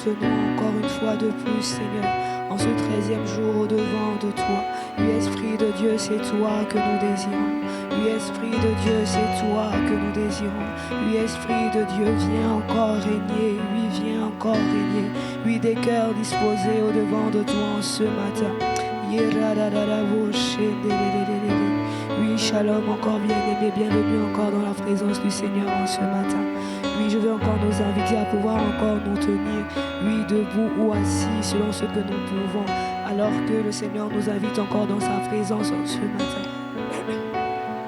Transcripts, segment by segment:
tenons encore une fois de plus, Seigneur, en ce 13e jour au-devant de toi. Oui, Esprit de Dieu, c'est toi que nous désirons. Oui, Esprit de Dieu, c'est toi que nous désirons. Oui, Esprit de Dieu, viens encore régner. Oui, viens encore régner. Oui, des cœurs disposés au-devant de toi en ce matin. Oui, shalom encore bien-aimé, bienvenue encore dans la présence du Seigneur en ce matin. Oui, je veux encore nous inviter à pouvoir encore nous tenir, oui, debout ou assis selon ce que nous pouvons, alors que le Seigneur nous invite encore dans sa présence en ce matin.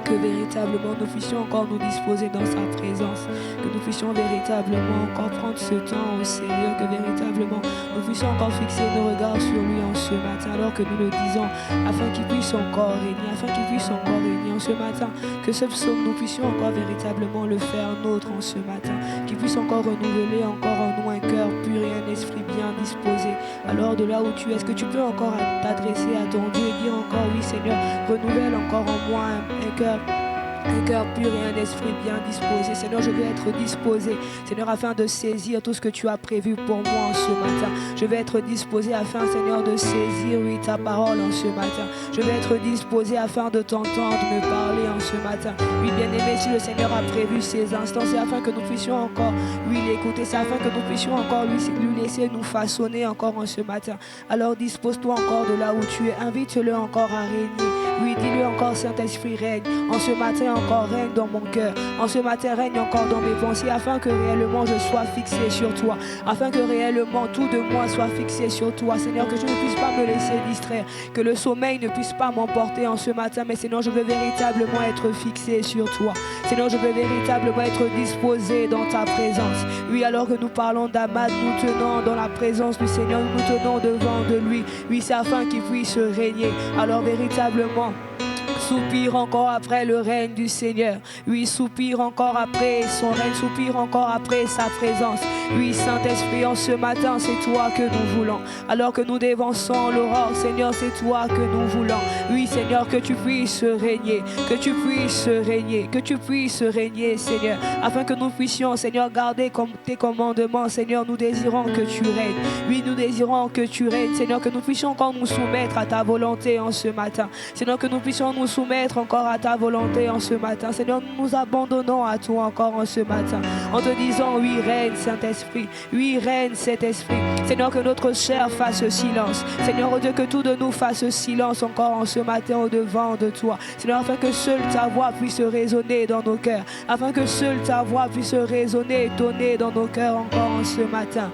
Que véritablement nous puissions encore nous disposer dans sa présence, que nous puissions véritablement encore prendre ce temps au sérieux, que véritablement nous puissions encore fixer nos regards sur lui en ce matin, alors que nous le disons, afin qu'il puisse encore régner, afin qu'il puisse encore régner en ce matin, que ce psaume nous puissions encore véritablement le faire nôtre en ce matin, qu'il puisse encore renouveler encore en nous un cœur pur et un esprit bien disposé. Alors de là où tu es, est-ce que tu peux encore t'adresser à ton Dieu et dire encore, oui Seigneur, renouvelle encore en moi un cœur pur et un esprit bien disposé. Seigneur, je veux être disposé, Seigneur, afin de saisir tout ce que tu as prévu pour moi en ce matin. Je vais être disposé afin, Seigneur, de saisir, oui, ta parole en ce matin. Je vais être disposé afin de t'entendre me parler en ce matin. Oui, bien-aimé, si le Seigneur a prévu ces instants, c'est afin que nous puissions encore, oui, l'écouter. C'est afin que nous puissions encore lui laisser nous façonner encore en ce matin. Alors dispose-toi encore de là où tu es. Invite-le encore à régner. Oui, dis-lui encore, Saint-Esprit, règne. En ce matin encore, règne dans mon cœur. En ce matin, règne encore dans mes pensées, afin que réellement je sois fixé sur toi. Afin que réellement tout de moi soit fixé sur toi. Seigneur, que je ne puisse pas me laisser distraire. Que le sommeil ne puisse pas m'emporter en ce matin. Mais Seigneur, je veux véritablement être fixé sur toi. Seigneur, je veux véritablement être disposé dans ta présence. Oui, alors que nous parlons d'Amad, nous tenons dans la présence du Seigneur. Nous tenons devant de lui. Oui, c'est afin qu'il puisse régner. Alors véritablement, soupire encore après le règne du Seigneur. Oui, soupire encore après son règne. Soupire encore après sa présence. Oui, Saint-Esprit, en ce matin, c'est toi que nous voulons. Alors que nous dévançons l'aurore, Seigneur, c'est toi que nous voulons. Oui, Seigneur, que tu puisses régner. Que tu puisses régner. Que tu puisses régner, Seigneur. Afin que nous puissions, Seigneur, garder comme tes commandements. Seigneur, nous désirons que tu règnes. Oui, nous désirons que tu règnes. Seigneur, que nous puissions encore nous soumettre à ta volonté en ce matin. Seigneur, que nous puissions nous soumettre encore à ta volonté en ce matin. Seigneur, nous nous abandonnons à toi encore en ce matin. En te disant, oui, règne, Saint-Esprit. Oui, règne, Saint-Esprit. Seigneur, que notre chair fasse silence. Seigneur, oh Dieu, que tout de nous fasse silence encore en ce matin au-devant de toi. Seigneur, afin que seule ta voix puisse résonner dans nos cœurs. Afin que seule ta voix puisse résonner et tonner dans nos cœurs encore en ce matin.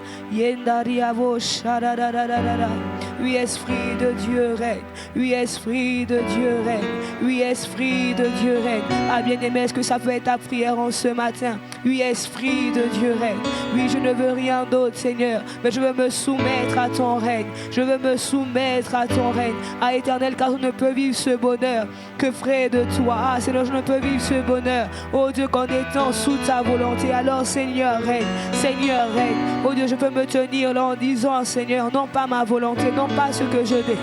Oui, Esprit de Dieu règne. Oui, Esprit de Dieu règne. Oui, Esprit de Dieu règne. Ah, bien-aimé, est-ce que ça peut être ta prière en ce matin? Oui, Esprit de Dieu règne. Oui, je ne veux rien d'autre, Seigneur, mais je veux me soumettre à ton règne. Je veux me soumettre à ton règne. Ah, Éternel, car je ne peux vivre ce bonheur que près de toi. Ah, Seigneur, je ne peux vivre ce bonheur, oh Dieu, qu'en étant sous ta volonté. Alors, Seigneur, règne. Seigneur, règne. Oh Dieu, je peux me tenir là en disant, Seigneur, non pas ma volonté, non pas ce que je désire.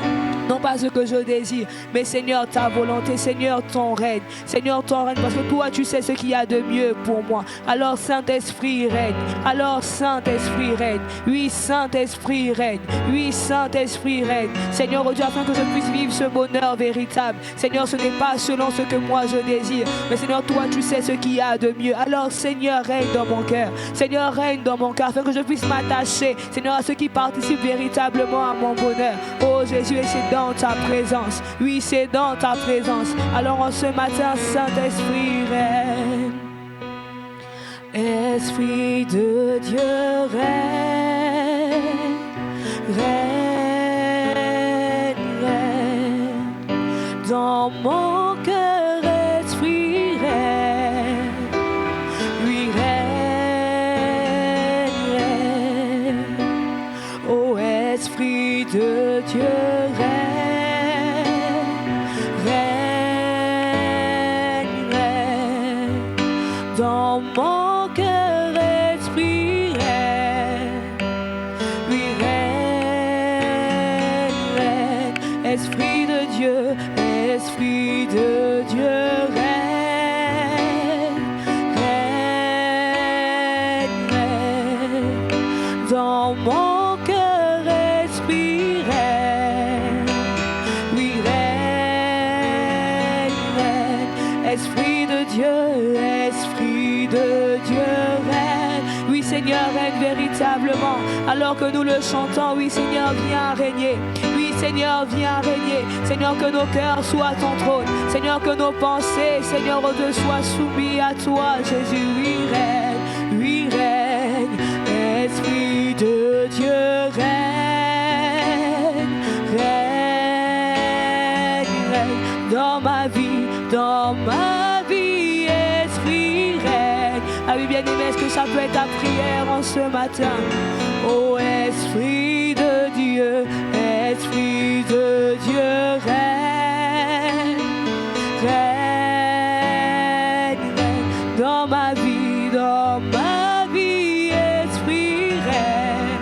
Non pas ce que je désire, mais Seigneur, ta volonté, Seigneur, ton règne. Seigneur, ton règne, parce que toi, tu sais ce qu'il y a de mieux pour moi. Alors, Saint-Esprit règne. Alors, Saint-Esprit règne. Oui, Saint-Esprit règne. Oui, Saint-Esprit règne. Seigneur, oh Dieu, afin que je puisse vivre ce bonheur véritable. Seigneur, ce n'est pas selon ce que moi je désire, mais Seigneur, toi, tu sais ce qu'il y a de mieux. Alors, Seigneur, règne dans mon cœur. Seigneur, règne dans mon cœur, afin que je puisse m'attacher, Seigneur, à ce qui participe véritablement à mon bonheur. Oh Jésus, et c'est dans ta présence. Oui, c'est dans ta présence. Alors en ce matin, Saint-Esprit règne. Esprit de Dieu règne. Règne, règne. Dans mon cœur, Esprit règne. Oui, règne, règne. Oh Esprit de Dieu règne. Dans mon cœur, Esprit règne. Oui, règne, règne. Esprit de Dieu règne. Règne, règne. Dans mon mon cœur, Esprit règne. Oui, règne, règne. Esprit de Dieu, Esprit de Dieu règne. Oui, Seigneur, règne véritablement. Alors que nous le chantons, oui, Seigneur, viens régner. Oui, Seigneur, viens régner. Seigneur, que nos cœurs soient ton trône. Seigneur, que nos pensées, Seigneur, soient soumis à toi, Jésus. Oui, règne, oui, règne. Esprit de Dieu règne, règne, règne. Dans ma vie, Esprit règne. Ah oui, bien-aimé, est-ce que ça peut être ta prière en ce matin? Oh, Esprit de Dieu, Esprit de Dieu règne, règne, règne. Dans ma vie, Esprit règne.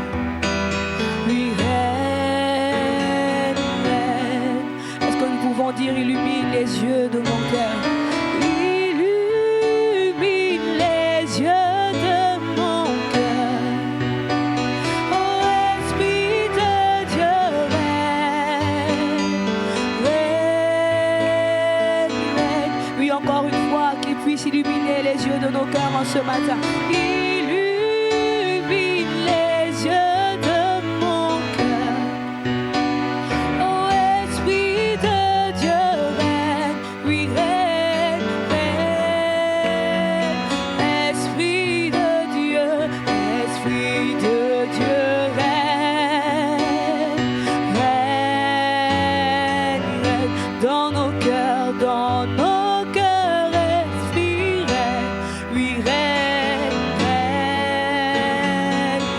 Oui, règne, règne. Est-ce que nous pouvons dire illumine les yeux de mon cœur? Illumine les yeux de mon cœur. Oh, Esprit de Dieu règne, règne, règne. Oui, encore une fois, qu'il puisse illuminer les yeux de nos cœurs en ce matin. Illumine les yeux de mon cœur. Oh, Esprit de Dieu règne. Oui, règne, règne. Esprit de Dieu, Esprit de Dieu règne, règne, règne. Dans nos cœurs, dans nos cœurs, Esprit règne. Oui, règne, règne,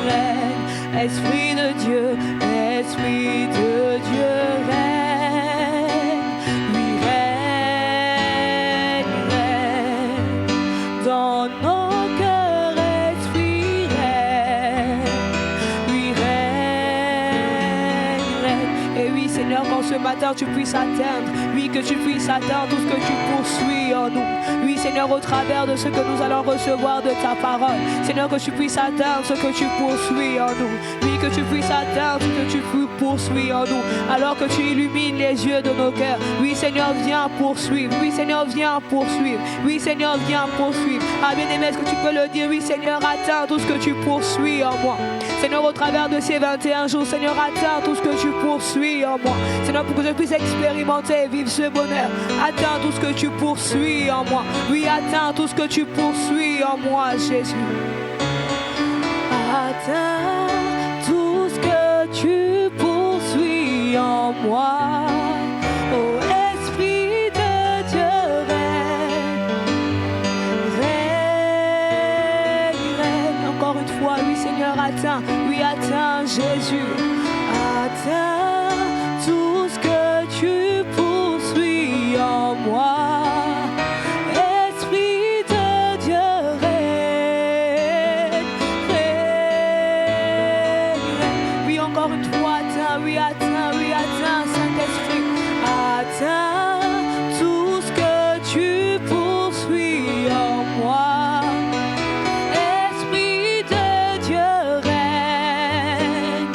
règne. Esprit de Dieu, Esprit de Dieu règne. Oui, règne, règne. Dans nos cœurs, Esprit règne. Oui, règne, règne. Et oui, Seigneur, qu'en ce matin tu puisses atteindre, oui, que tu puisses atteindre tout ce que tu poursuis en nous. Oui, Seigneur, au travers de ce que nous allons recevoir de ta parole. Seigneur, que tu puisses atteindre ce que tu poursuis en nous. Oui, que tu puisses atteindre ce que tu poursuis en nous. Alors que tu illumines les yeux de nos cœurs. Oui, Seigneur, viens poursuivre. Oui, Seigneur, viens poursuivre. Oui, Seigneur, viens poursuivre. Ah, bien-aimé, est-ce que tu peux le dire? Oui, Seigneur, atteins tout ce que tu poursuis en moi. Seigneur, au travers de ces 21 jours, Seigneur, atteins tout ce que tu poursuis en moi. Seigneur, pour que je puisse expérimenter et vivre ce bonheur. Atteins tout ce que tu poursuis en moi. Oui, atteins tout ce que tu poursuis en moi, Jésus. Atteins tout ce que tu poursuis en moi. Oh, Esprit de Dieu règne, règne, règne. Encore une fois, oui, Seigneur, atteins. Oui, atteins, Jésus. Atteins tout ce que tu poursuis en moi. Esprit de Dieu règne, règne, règne. Oui, encore une fois, atteins, oui, atteins, oui, atteins, Saint-Esprit. Atteins tout ce que tu poursuis en moi. Esprit de Dieu règne,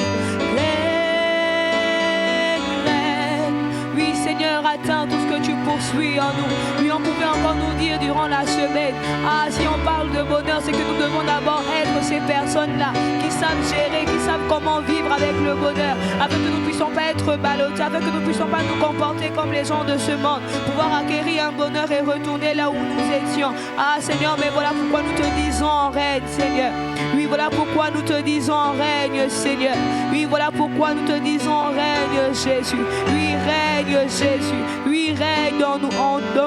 règne, règne. Oui, Seigneur, atteins tout ce que tu poursuis en nous. Oui, on pouvait encore nous dire durant la semaine, ah, si on parle de bonheur, c'est que nous devons d'abord être ces personnes-là qui savent gérer, qui savent comment vivre avec le bonheur, afin que nous ne puissions pas être ballottés, afin que nous ne puissions pas nous comporter comme les gens de ce monde, pouvoir acquérir un bonheur et retourner là où nous étions. Ah, Seigneur, mais voilà pourquoi nous te disons règne, Seigneur. Oui, voilà pourquoi nous te disons règne, Seigneur. Oui, voilà pourquoi nous te disons règne, Jésus. Oui, règne, Jésus. Oui, règne dans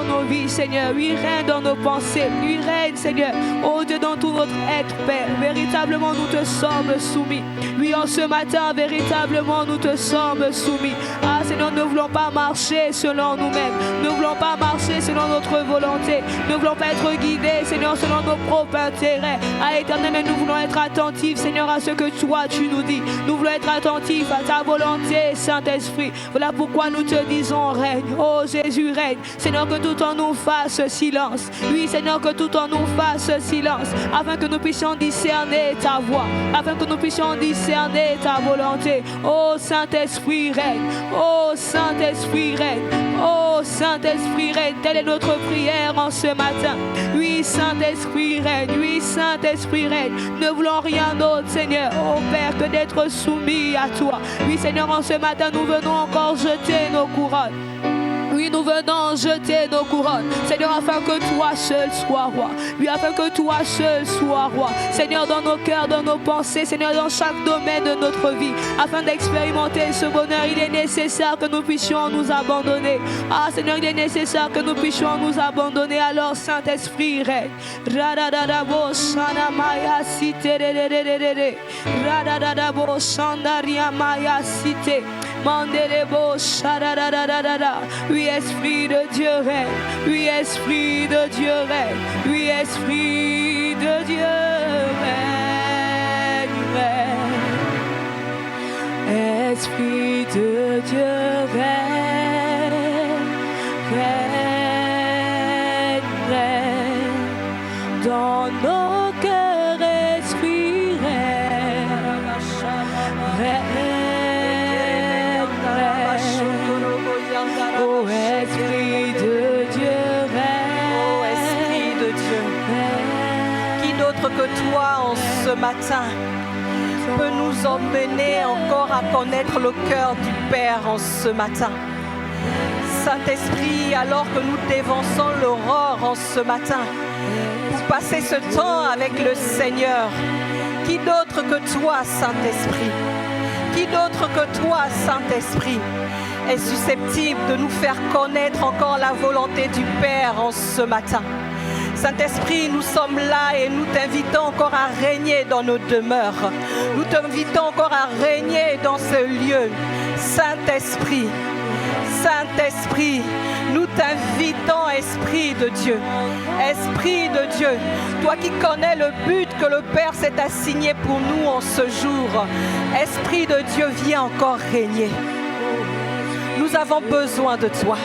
nos vies, Seigneur. Oui, règne dans nos pensées. Oui, règne, Seigneur. Oh Dieu, dans tout notre être, Père. Véritablement, nous te sommes soumis. Oui, en ce matin, véritablement, nous te sommes soumis. Ah, Seigneur, ne voulons pas marcher selon nous-mêmes. Ne voulons pas marcher selon notre volonté. Ne voulons pas être guidés, Seigneur, selon nos propres intérêts. Ah, Éternel, mais nous voulons être attentifs, Seigneur, à ce que toi, tu nous dis. Nous voulons être attentifs à ta volonté, Saint-Esprit. Voilà pourquoi nous te disons, règne. Oh, Jésus, règne. Seigneur, que tout en nous fasse silence. Oui, Seigneur, que tout en nous fasse silence. Afin que nous puissions discerner ta voix. Afin que nous puissions discerner ta volonté. Oh, Saint-Esprit, règne. Oh, Saint-Esprit, règne. Oh, Saint-Esprit, règne. Telle est notre prière en ce matin. Oui, Saint-Esprit, règne. Oui, Saint-Esprit, règne. Ne voulons rien d'autre, Seigneur. Oh, Père, que d'être soumis à toi. Oui, Seigneur, en ce matin, nous venons encore jeter nos couronnes. Oui, nous venons jeter nos couronnes. Seigneur, afin que toi seul sois roi. Oui, afin que toi seul sois roi. Seigneur, dans nos cœurs, dans nos pensées. Seigneur, dans chaque domaine de notre vie. Afin d'expérimenter ce bonheur, il est nécessaire que nous puissions nous abandonner. Ah, Seigneur, il est nécessaire que nous puissions nous abandonner. Alors, Saint-Esprit, règne. Radadadabo, Shanamaya, Cité. Radadadabo, Shandaria, Maya, Cité. Mandelebo, Shadadadadada. Oui, Esprit de Dieu règne. Oui, Esprit de Dieu règne. Oui, Esprit de Dieu règne, règne. Esprit de Dieu règne, règne, règne. Dans nos cœurs, Esprit règne, règne. Oh, Esprit de Dieu, règne. Oh, Esprit de Dieu, qui d'autre que toi en ce matin peut nous emmener encore à connaître le cœur du Père en ce matin? Saint-Esprit, alors que nous dévançons l'aurore en ce matin, pour passer ce temps avec le Seigneur, qui d'autre que toi, Saint-Esprit? Qui d'autre que toi, Saint-Esprit, est susceptible de nous faire connaître encore la volonté du Père en ce matin? Saint-Esprit, nous sommes là et nous t'invitons encore à régner dans nos demeures. Nous t'invitons encore à régner dans ce lieu. Saint-Esprit, Saint-Esprit, nous t'invitons, Esprit de Dieu. Esprit de Dieu, toi qui connais le but que le Père s'est assigné pour nous en ce jour. Esprit de Dieu, viens encore régner. Nous avons besoin de toi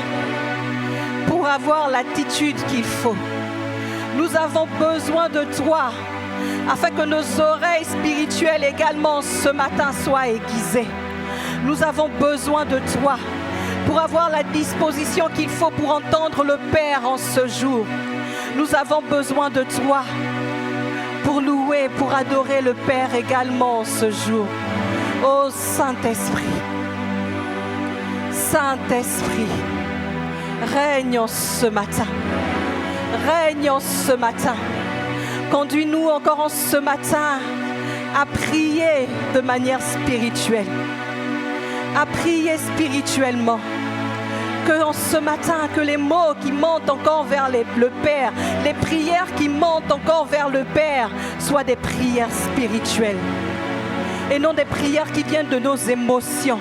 pour avoir l'attitude qu'il faut. Nous avons besoin de toi afin que nos oreilles spirituelles également ce matin soient aiguisées. Nous avons besoin de toi pour avoir la disposition qu'il faut pour entendre le Père en ce jour. Nous avons besoin de toi pour louer, pour adorer le Père également en ce jour. Ô Saint-Esprit, Saint-Esprit, règne en ce matin. Règne en ce matin. Conduis-nous encore en ce matin à prier de manière spirituelle. À prier spirituellement. Que en ce matin, que les mots qui montent encore vers le Père, les prières qui montent encore vers le Père, soient des prières spirituelles. Et non des prières qui viennent de nos émotions.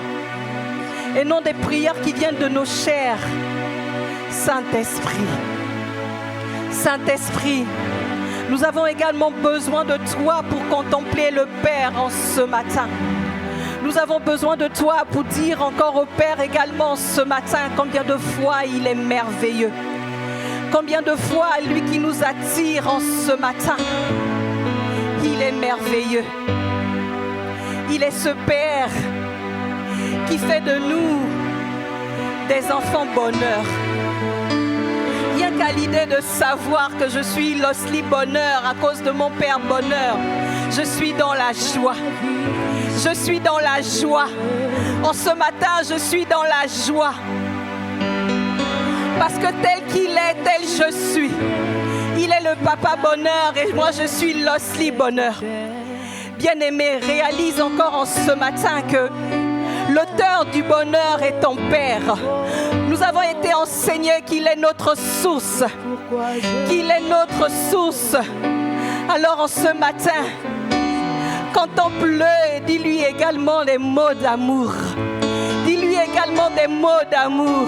Et non des prières qui viennent de nos chairs. Saint-Esprit, Saint-Esprit, nous avons également besoin de toi pour contempler le Père en ce matin. Nous avons besoin de toi pour dire encore au Père également ce matin combien de fois il est merveilleux. Combien de fois lui qui nous attire en ce matin, il est merveilleux. Il est ce Père qui fait de nous des enfants bonheur. Rien qu'à l'idée de savoir que je suis Losli Bonheur à cause de mon Père Bonheur, je suis dans la joie. Je suis dans la joie. En ce matin, je suis dans la joie. Parce que tel qu'il est, tel je suis. Il est le Papa Bonheur et moi je suis Losli Bonheur. Bien-aimé, réalise encore en ce matin que l'auteur du bonheur est ton Père. Nous avons été enseignés qu'il est notre source. Qu'il est notre source. Alors en ce matin, contemple-le et dis-lui également les mots d'amour. Dis-lui également également des mots d'amour.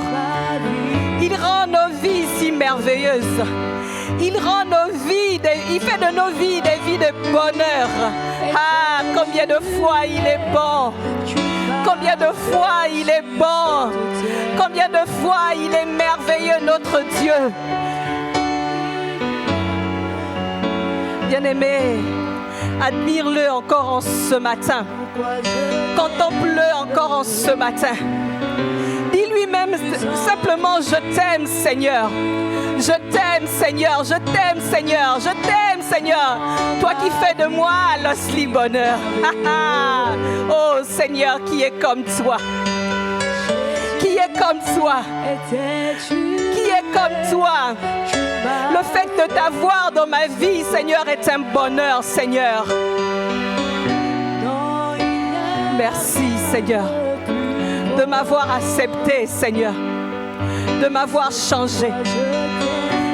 Il rend nos vies si merveilleuses. Il rend nos vies, il fait de nos vies des vies de bonheur. Ah, combien de fois il est bon. Combien de fois il est bon. Combien de fois il est merveilleux, notre Dieu. Bien-aimé, admire-le encore en ce matin. Contemple-le encore en ce matin. Dis-lui même simplement, je t'aime Seigneur. Je t'aime Seigneur, je t'aime Seigneur, je t'aime Seigneur. Toi qui fais de moi l'osli bonheur. Oh Seigneur, qui est comme toi? Qui est comme toi? Qui est comme toi? Le fait de t'avoir dans ma vie, Seigneur, est un bonheur, Seigneur. Merci, Seigneur, de m'avoir accepté, Seigneur, de m'avoir changé,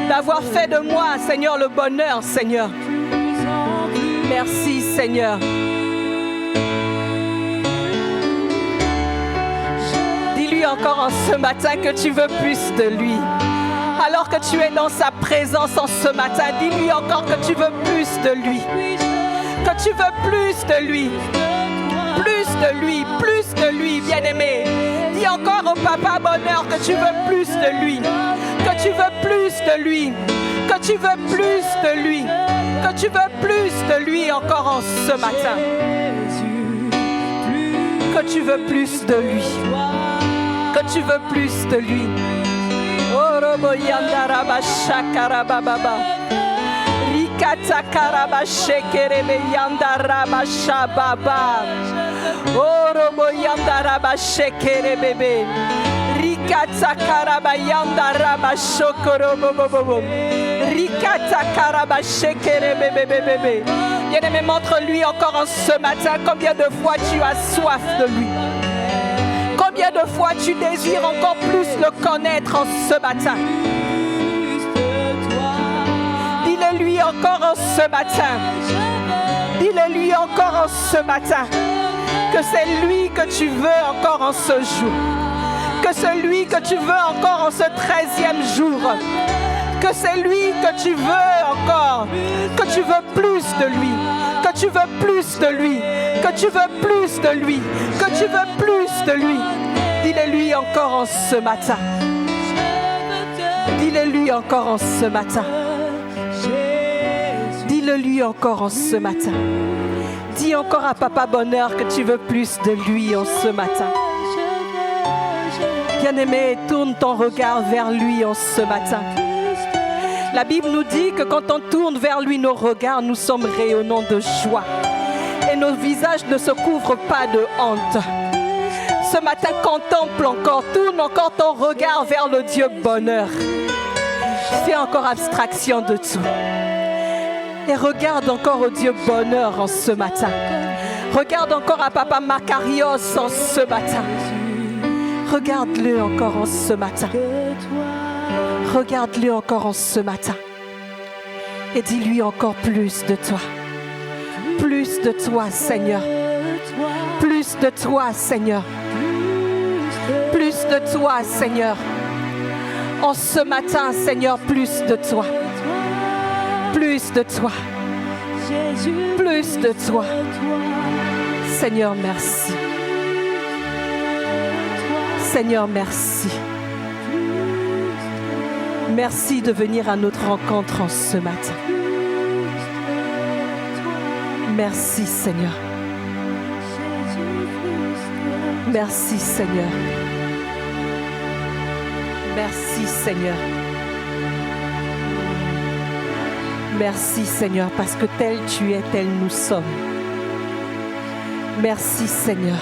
d'avoir fait de moi, Seigneur, le bonheur, Seigneur. Merci, Seigneur. Dis-lui encore en ce matin que tu veux plus de lui. Alors que tu es dans sa présence en ce matin, dis-lui encore que tu veux plus de lui. Que tu veux plus de lui. Plus de lui, plus de lui, bien-aimé. Dis encore au Papa Bonheur que tu veux plus de lui. Que tu veux plus de lui. Que tu veux plus de lui. Que tu veux plus de lui encore en ce matin. Que tu veux plus de lui. Que tu veux plus de lui. Orobo yandaraba shakarababa. Rikata karaba shekerebe yandaraba shababa. Orobo yandaraba shekerebebe. Rikata karaba yandaraba shokorobobobo. Rikata karaba shekerebebe. Bien-aimé, montre-lui encore en ce matin combien de fois tu as soif de lui. Combien de fois tu désires encore plus le connaître en ce matin. Dis-le lui encore en ce matin. Dis-le lui encore en ce matin. Que c'est lui que tu veux encore en ce jour. Que c'est lui que tu veux encore en ce 13e jour. Que c'est lui que tu veux encore. Que tu veux plus de lui. Que tu veux plus de lui. Que tu veux plus de lui. Que tu veux plus de lui. Dis-le lui encore en ce matin. Dis-le lui encore en ce matin. Dis-le lui encore en ce matin. Dis encore à Papa Bonheur que tu veux plus de lui en ce matin. Bien-aimé, tourne ton regard vers lui en ce matin. La Bible nous dit que quand on tourne vers lui nos regards, nous sommes rayonnants de joie. Et nos visages ne se couvrent pas de honte. Ce matin, contemple encore, tourne encore ton regard vers le Dieu bonheur. Fais encore abstraction de tout. Et regarde encore au Dieu bonheur en ce matin. Regarde encore à Papa Macarios en ce matin. Regarde-le encore en ce matin. Regarde-le encore en ce matin. Et dis-lui encore plus de toi. Plus de toi, Seigneur. Plus de toi, Seigneur. Plus de toi, Seigneur. En ce matin, Seigneur, plus de toi. Plus de toi. Plus de toi. Seigneur, merci. Seigneur, merci. Merci de venir à notre rencontre en ce matin. Merci, Seigneur. Merci, Seigneur. Merci, Seigneur. Merci, Seigneur, parce que tel tu es, tel nous sommes. Merci, Seigneur.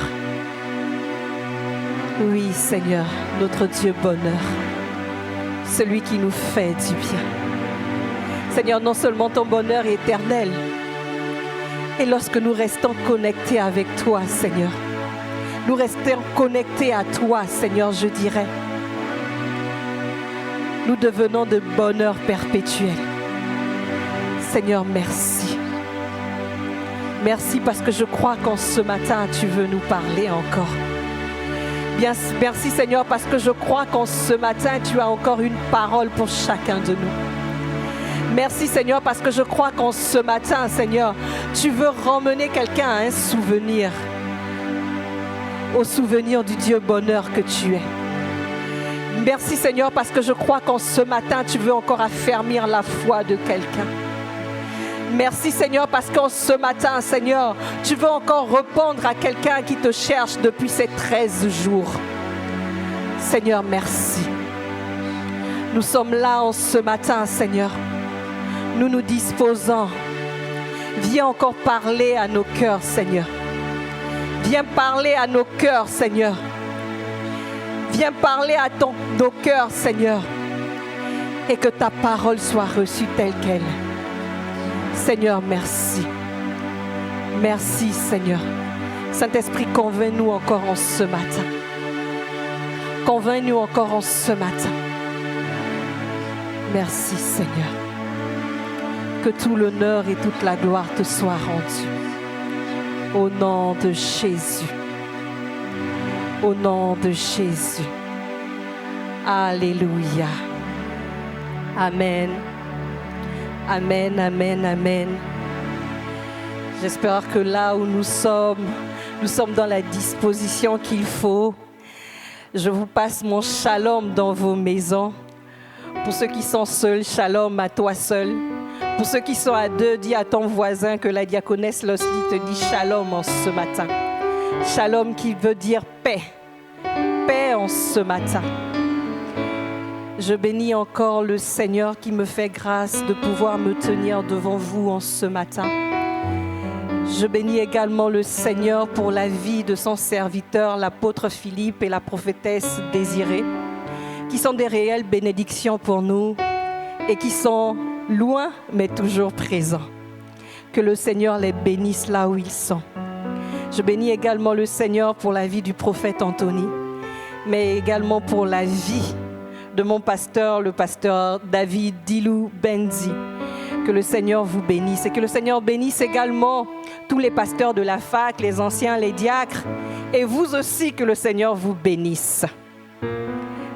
Oui, Seigneur, notre Dieu bonheur, celui qui nous fait du bien. Seigneur, non seulement ton bonheur est éternel, et lorsque nous restons connectés avec toi, Seigneur, nous restons connectés à toi, Seigneur, je dirais, nous devenons de bonheur perpétuel. Seigneur, merci. Merci parce que je crois qu'en ce matin, tu veux nous parler encore. Merci Seigneur, parce que je crois qu'en ce matin, tu as encore une parole pour chacun de nous. Merci Seigneur, parce que je crois qu'en ce matin, Seigneur, tu veux ramener quelqu'un à un souvenir, au souvenir du Dieu bonheur que tu es. Merci Seigneur, parce que je crois qu'en ce matin, tu veux encore affermir la foi de quelqu'un. Merci Seigneur, parce qu'en ce matin, Seigneur, tu veux encore répondre à quelqu'un qui te cherche depuis ces 13 jours. Seigneur, merci. Nous sommes là en ce matin, Seigneur. Nous nous disposons. Viens encore parler à nos cœurs, Seigneur. Viens parler à nos cœurs, Seigneur. Viens parler à nos cœurs, Seigneur. Et que ta parole soit reçue telle qu'elle. Seigneur, merci. Merci, Seigneur. Saint-Esprit, convainc-nous encore en ce matin. Convainc-nous encore en ce matin. Merci, Seigneur. Que tout l'honneur et toute la gloire te soient rendus. Au nom de Jésus. Au nom de Jésus. Alléluia. Amen. Amen, amen, amen. J'espère que là où nous sommes dans la disposition qu'il faut. Je vous passe mon shalom dans vos maisons. Pour ceux qui sont seuls, shalom à toi seul. Pour ceux qui sont à deux, dis à ton voisin que la diaconesse Loslie te dit shalom en ce matin. Shalom qui veut dire paix. Paix en ce matin. Je bénis encore le Seigneur qui me fait grâce de pouvoir me tenir devant vous en ce matin. Je bénis également le Seigneur pour la vie de son serviteur, l'apôtre Philippe et la prophétesse Désirée, qui sont des réelles bénédictions pour nous et qui sont loin mais toujours présents. Que le Seigneur les bénisse là où ils sont. Je bénis également le Seigneur pour la vie du prophète Anthony, mais également pour la vie de mon pasteur, le pasteur David Dilou Benzi. Que le Seigneur vous bénisse et que le Seigneur bénisse également tous les pasteurs de la fac, les anciens, les diacres, et vous aussi, que le Seigneur vous bénisse.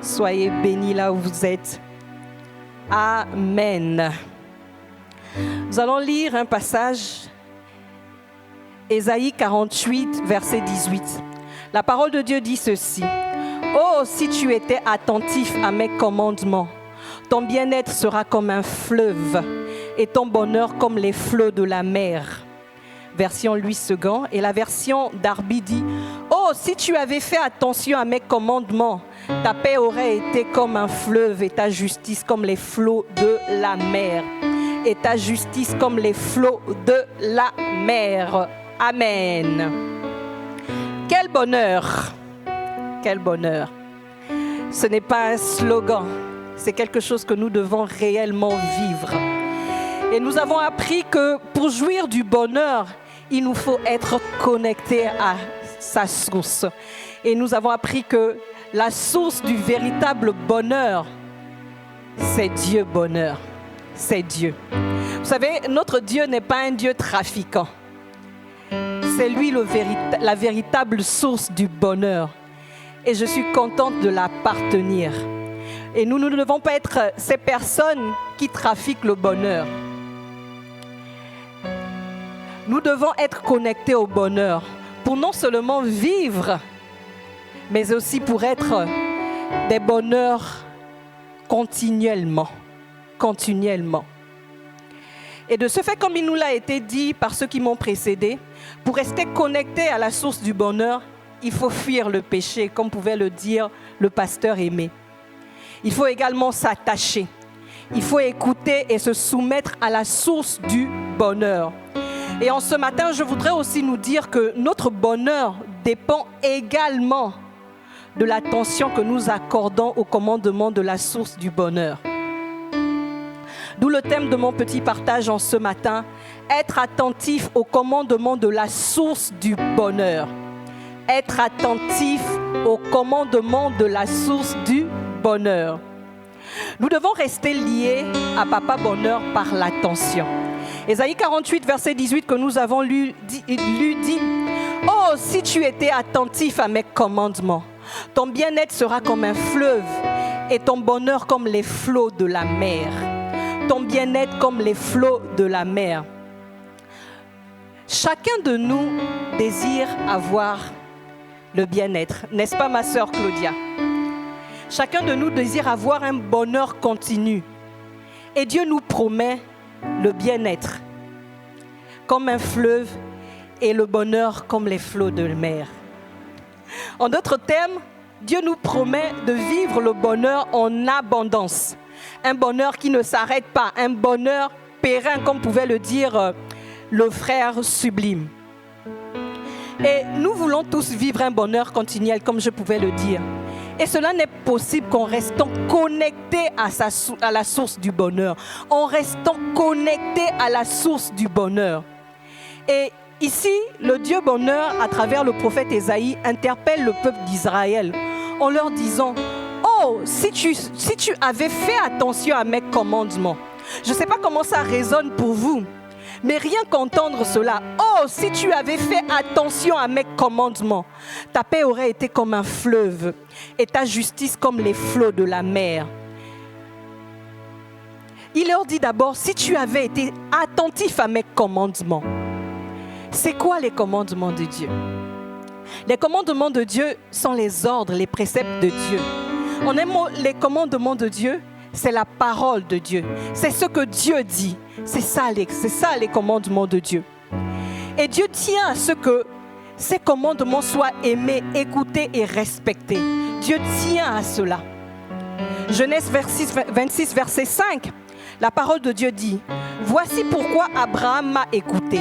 Soyez bénis là où vous êtes. Amen. Nous allons lire un passage, Ésaïe 48, verset 18. La parole de Dieu dit ceci. « Oh, si tu étais attentif à mes commandements, ton bien-être sera comme un fleuve et ton bonheur comme les flots de la mer. » Version Louis II. Et la version Darby dit « Oh, si tu avais fait attention à mes commandements, ta paix aurait été comme un fleuve et ta justice comme les flots de la mer. » Et ta justice comme les flots de la mer. Amen. Quel bonheur! Quel bonheur! Ce n'est pas un slogan, c'est quelque chose que nous devons réellement vivre. Et nous avons appris que pour jouir du bonheur, il nous faut être connecté à sa source. Et nous avons appris que la source du véritable bonheur, c'est Dieu bonheur. C'est Dieu. Vous savez, notre Dieu n'est pas un Dieu trafiquant. C'est lui la véritable source du bonheur. Et je suis contente de l'appartenir. Et nous ne devons pas être ces personnes qui trafiquent le bonheur. Nous devons être connectés au bonheur pour non seulement vivre, mais aussi pour être des bonheurs continuellement. Et de ce fait, comme il nous l'a été dit par ceux qui m'ont précédé, pour rester connecté à la source du bonheur, il faut fuir le péché, comme pouvait le dire le pasteur Aimé. Il faut également s'attacher. Il faut écouter et se soumettre à la source du bonheur. Et en ce matin, je voudrais aussi nous dire que notre bonheur dépend également de l'attention que nous accordons au commandement de la source du bonheur. D'où le thème de mon petit partage en ce matin, être attentif au commandement de la source du bonheur. Être attentif au commandement de la source du bonheur. Nous devons rester liés à Papa Bonheur par l'attention. Ésaïe 48, verset 18 que nous avons lu dit « Oh, si tu étais attentif à mes commandements, Ton bien-être sera comme un fleuve et ton bonheur comme les flots de la mer. Ton bien-être comme les flots de la mer. Chacun de nous désire avoir le bien-être, n'est-ce pas ma sœur Claudia? Chacun de nous désire avoir un bonheur continu. Et Dieu nous promet le bien-être comme un fleuve et le bonheur comme les flots de la mer. En d'autres termes, Dieu nous promet de vivre le bonheur en abondance. Un bonheur qui ne s'arrête pas, un bonheur périn, comme pouvait le dire le frère sublime. Et nous voulons tous vivre un bonheur continuel, comme je pouvais le dire. Et cela n'est possible qu'en restant connectés à la source du bonheur, en restant connectés à la source du bonheur. Et ici, le Dieu bonheur, à travers le prophète Ésaïe, interpelle le peuple d'Israël en leur disant « Oh, si tu avais fait attention à mes commandements. » Je ne sais pas comment ça résonne pour vous, mais rien qu'entendre cela, « Oh, si tu avais fait attention à mes commandements, ta paix aurait été comme un fleuve et ta justice comme les flots de la mer. » Il leur dit d'abord « Si tu avais été attentif à mes commandements. » C'est quoi les commandements de Dieu? Les commandements de Dieu sont les ordres, les préceptes de Dieu. En un mot, les commandements de Dieu, c'est la parole de Dieu. C'est ce que Dieu dit. C'est ça les commandements de Dieu. Et Dieu tient à ce que ces commandements soient aimés, écoutés et respectés. Dieu tient à cela. Genèse 26, verset 5, la parole de Dieu dit « Voici pourquoi Abraham m'a écouté.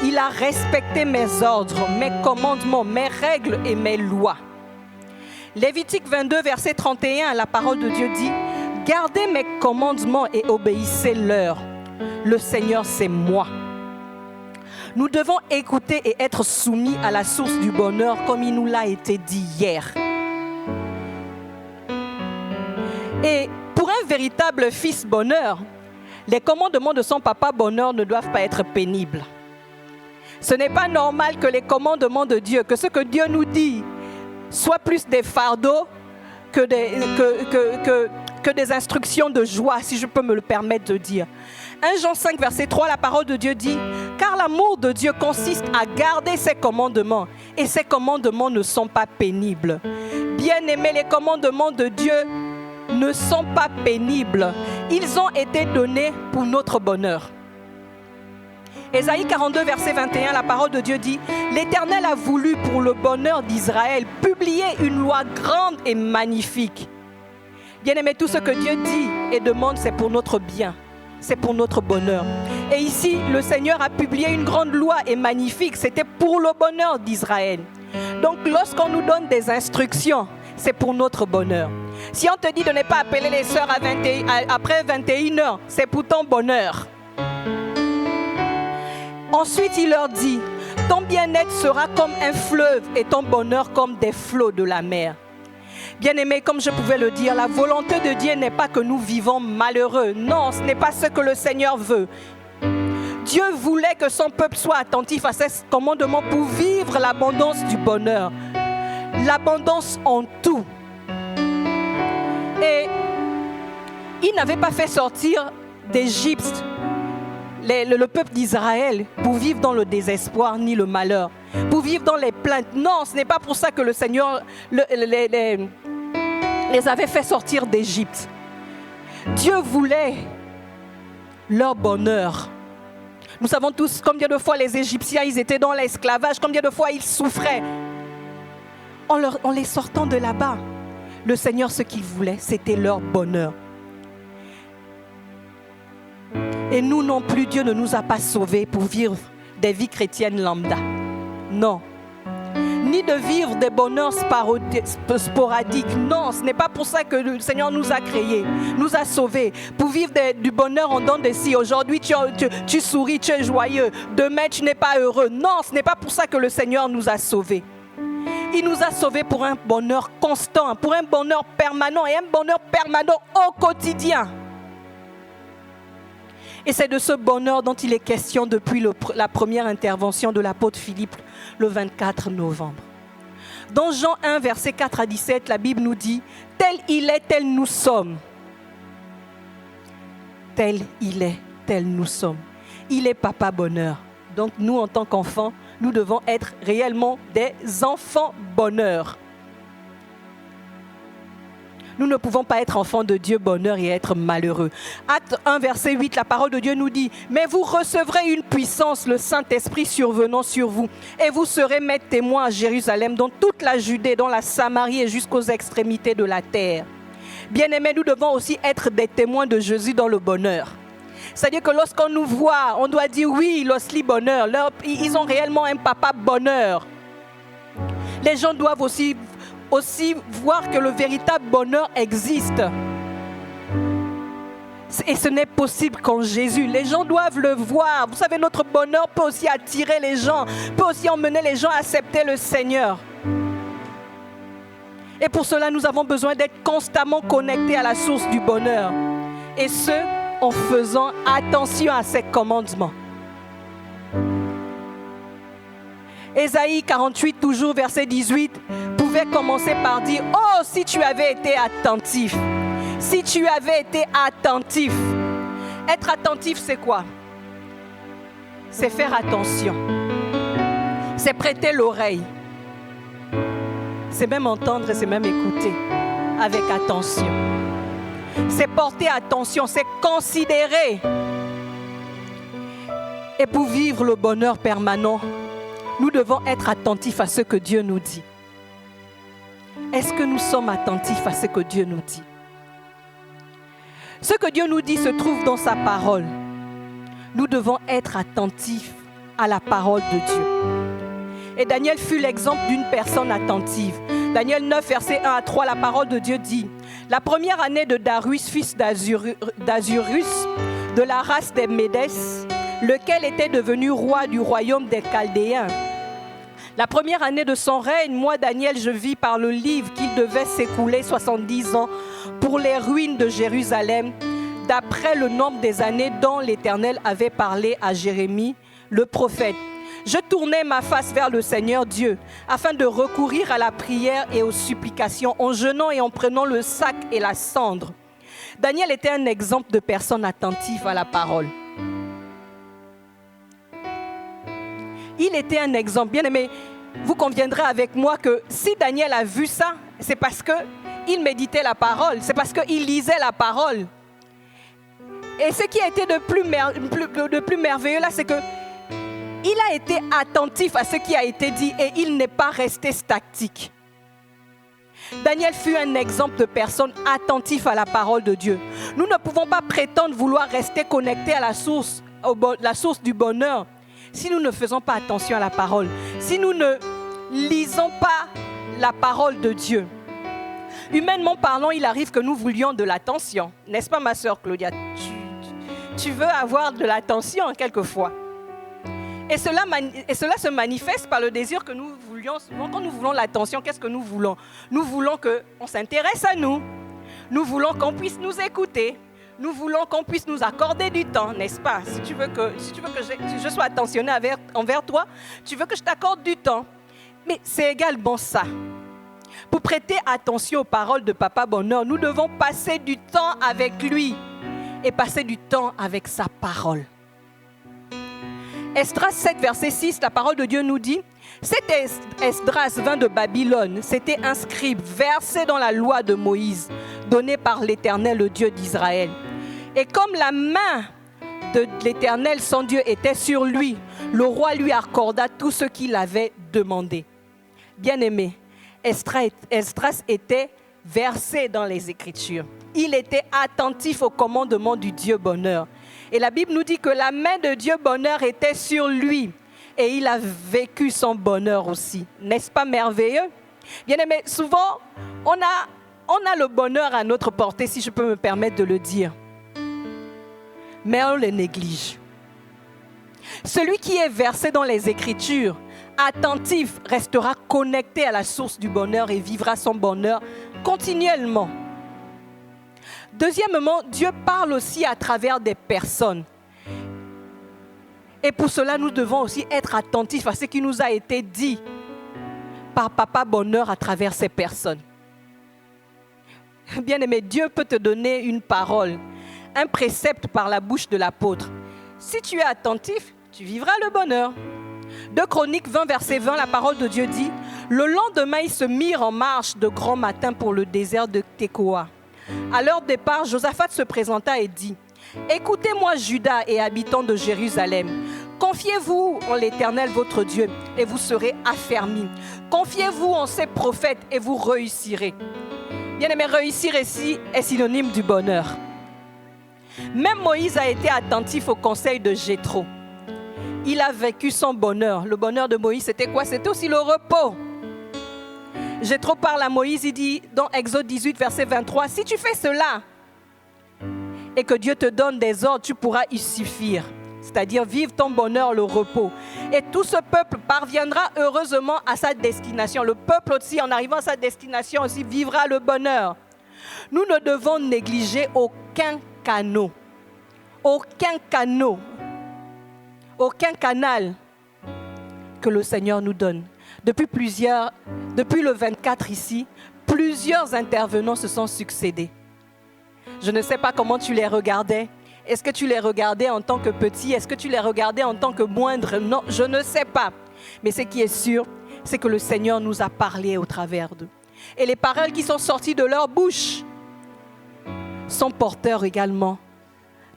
Il a respecté mes ordres, mes commandements, mes règles et mes lois. » Lévitique 22, verset 31, la parole de Dieu dit « Gardez mes commandements et obéissez-leur. Le Seigneur, c'est moi. » Nous devons écouter et être soumis à la source du bonheur comme il nous l'a été dit hier. Et pour un véritable fils bonheur, les commandements de son papa bonheur ne doivent pas être pénibles. Ce n'est pas normal que les commandements de Dieu, que ce que Dieu nous dit, soient plus des fardeaux que des instructions de joie, si je peux me le permettre de dire. 1 Jean 5, verset 3, la parole de Dieu dit « Car l'amour de Dieu consiste à garder ses commandements, et ses commandements ne sont pas pénibles. » Bien-aimés, les commandements de Dieu ne sont pas pénibles. Ils ont été donnés pour notre bonheur. Ésaïe 42, verset 21, la parole de Dieu dit « L'Éternel a voulu pour le bonheur d'Israël publier une loi grande et magnifique. » Bien-aimés, tout ce que Dieu dit et demande, c'est pour notre bien, c'est pour notre bonheur. Et ici, le Seigneur a publié une grande loi et magnifique, c'était pour le bonheur d'Israël. Donc, lorsqu'on nous donne des instructions, c'est pour notre bonheur. Si on te dit de ne pas appeler les sœurs après 21h, c'est pour ton bonheur. Ensuite, il leur dit, ton bien-être sera comme un fleuve et ton bonheur comme des flots de la mer. Bien-aimés, comme je pouvais le dire, la volonté de Dieu n'est pas que nous vivons malheureux. Non, ce n'est pas ce que le Seigneur veut. Dieu voulait que son peuple soit attentif à ses commandements pour vivre l'abondance du bonheur. L'abondance en tout. Et il n'avait pas fait sortir d'Égypte le peuple d'Israël pour vivre dans le désespoir ni le malheur, pour vivre dans les plaintes. Non, ce n'est pas pour ça que le Seigneur les avait fait sortir d'Égypte. Dieu voulait leur bonheur. Nous savons tous combien de fois les Égyptiens ils étaient dans l'esclavage, combien de fois ils souffraient. En les sortant de là-bas, le Seigneur, ce qu'il voulait, c'était leur bonheur. Et nous non plus, Dieu ne nous a pas sauvés pour vivre des vies chrétiennes lambda. Non. Ni de vivre des bonheurs sporadiques. Non, ce n'est pas pour ça que le Seigneur nous a créés, nous a sauvés. Pour vivre du bonheur en dents de scie. Aujourd'hui, tu souris, tu es joyeux. Demain, tu n'es pas heureux. Non, ce n'est pas pour ça que le Seigneur nous a sauvés. Il nous a sauvés pour un bonheur constant, pour un bonheur permanent et un bonheur permanent au quotidien. Et c'est de ce bonheur dont il est question depuis la première intervention de l'apôtre Philippe le 24 novembre. Dans Jean 1, verset 4 à 17, la Bible nous dit « Tel il est, tel nous sommes. » Tel il est, tel nous sommes. Il est papa bonheur. Donc nous, en tant qu'enfants, nous devons être réellement des enfants bonheur. Nous ne pouvons pas être enfants de Dieu bonheur et être malheureux. Acte 1, verset 8, la parole de Dieu nous dit « Mais vous recevrez une puissance, le Saint-Esprit survenant sur vous, et vous serez mes témoins à Jérusalem, dans toute la Judée, dans la Samarie et jusqu'aux extrémités de la terre. » Bien-aimés, nous devons aussi être des témoins de Jésus dans le bonheur. C'est-à-dire que lorsqu'on nous voit, on doit dire « Oui, l'osli bonheur ». Ils ont réellement un papa bonheur. Les gens doivent aussi voir que le véritable bonheur existe. Et ce n'est possible qu'en Jésus. Les gens doivent le voir. Vous savez, notre bonheur peut aussi attirer les gens, peut aussi emmener les gens à accepter le Seigneur. Et pour cela, nous avons besoin d'être constamment connectés à la source du bonheur. Et ce, en faisant attention à ses commandements. Ésaïe 48, toujours verset 18, pouvait commencer par dire « Oh, si tu avais été attentif !» Si tu avais été attentif. Être attentif, c'est quoi? C'est faire attention. C'est prêter l'oreille. C'est même entendre et c'est même écouter avec attention. C'est porter attention, c'est considérer. Et pour vivre le bonheur permanent, nous devons être attentifs à ce que Dieu nous dit. Est-ce que nous sommes attentifs à ce que Dieu nous dit? Ce que Dieu nous dit se trouve dans sa parole. Nous devons être attentifs à la parole de Dieu. Et Daniel fut l'exemple d'une personne attentive. Daniel 9, verset 1 à 3, la parole de Dieu dit « La première année de Darius, fils d'Azurus, de la race des Médès, lequel était devenu roi du royaume des Chaldéens. La première année de son règne, moi, Daniel, je vis par le livre qu'il devait s'écouler 70 ans pour les ruines de Jérusalem, d'après le nombre des années dont l'Éternel avait parlé à Jérémie, le prophète. Je tournais ma face vers le Seigneur Dieu, afin de recourir à la prière et aux supplications, en jeûnant et en prenant le sac et la cendre. » Daniel était un exemple de personne attentive à la parole. Il était un exemple. Bien aimé, vous conviendrez avec moi que si Daniel a vu ça, c'est parce qu'il méditait la parole, c'est parce qu'il lisait la parole. Et ce qui a été de plus merveilleux là, c'est qu'il a été attentif à ce qui a été dit et il n'est pas resté statique. Daniel fut un exemple de personne attentive à la parole de Dieu. Nous ne pouvons pas prétendre vouloir rester connectés à la source du bonheur si nous ne faisons pas attention à la parole, si nous ne lisons pas la parole de Dieu. Humainement parlant, il arrive que nous voulions de l'attention. N'est-ce pas, ma sœur Claudia? Tu veux avoir de l'attention quelquefois. Et cela se manifeste par le désir que nous voulions. Quand nous voulons l'attention, qu'est-ce que nous voulons? Nous voulons qu'on s'intéresse à nous. Nous voulons qu'on puisse nous écouter. Nous voulons qu'on puisse nous accorder du temps, n'est-ce pas? Si tu veux que je sois attentionné envers toi, tu veux que je t'accorde du temps. Mais c'est également ça. Pour prêter attention aux paroles de Papa Bonheur, nous devons passer du temps avec lui et passer du temps avec sa parole. Esdras 7, verset 6, la parole de Dieu nous dit « Cet Esdras vint de Babylone, s'était inscrit, versé dans la loi de Moïse, donnée par l'Éternel, le Dieu d'Israël. Et comme la main de l'Éternel, son Dieu, était sur lui, le roi lui accorda tout ce qu'il avait demandé. » Bien-aimé, Esdras était versé dans les Écritures. Il était attentif au commandement du Dieu bonheur. Et la Bible nous dit que la main de Dieu bonheur était sur lui. Et il a vécu son bonheur aussi. N'est-ce pas merveilleux? Bien-aimé, souvent, on a le bonheur à notre portée, si je peux me permettre de le dire. Mais on le néglige. Celui qui est versé dans les Écritures, attentif, restera connecté à la source du bonheur et vivra son bonheur continuellement. Deuxièmement, Dieu parle aussi à travers des personnes. Et pour cela, nous devons aussi être attentifs à ce qui nous a été dit par Papa Bonheur à travers ces personnes. Bien-aimé, Dieu peut te donner une parole, un précepte par la bouche de l'apôtre. Si tu es attentif, tu vivras le bonheur. 2 Chroniques 20, verset 20, la parole de Dieu dit « Le lendemain, ils se mirent en marche de grand matin pour le désert de Tekoa. À leur départ, Josaphat se présenta et dit « Écoutez-moi, Juda et habitants de Jérusalem. Confiez-vous en l'Éternel votre Dieu et vous serez affermis. Confiez-vous en ses prophètes et vous réussirez. » Bien-aimé, réussir ici est synonyme du bonheur. Même Moïse a été attentif au conseil de Jéthro. Il a vécu son bonheur. Le bonheur de Moïse, c'était quoi? C'était aussi le repos. Jéthro parle à Moïse, il dit dans Exode 18, verset 23, « Si tu fais cela et que Dieu te donne des ordres, tu pourras y suffire. » C'est-à-dire vivre ton bonheur, le repos. Et tout ce peuple parviendra heureusement à sa destination. Le peuple aussi, en arrivant à sa destination, aussi vivra le bonheur. Nous ne devons négliger aucun canal que le Seigneur nous donne. Depuis le 24 ici, plusieurs intervenants se sont succédés. Je ne sais pas comment tu les regardais. Est-ce que tu les regardais en tant que petit? Est-ce que tu les regardais en tant que moindre? Non, je ne sais pas. Mais ce qui est sûr, c'est que le Seigneur nous a parlé au travers d'eux. Et les paroles qui sont sorties de leur bouche sont porteurs également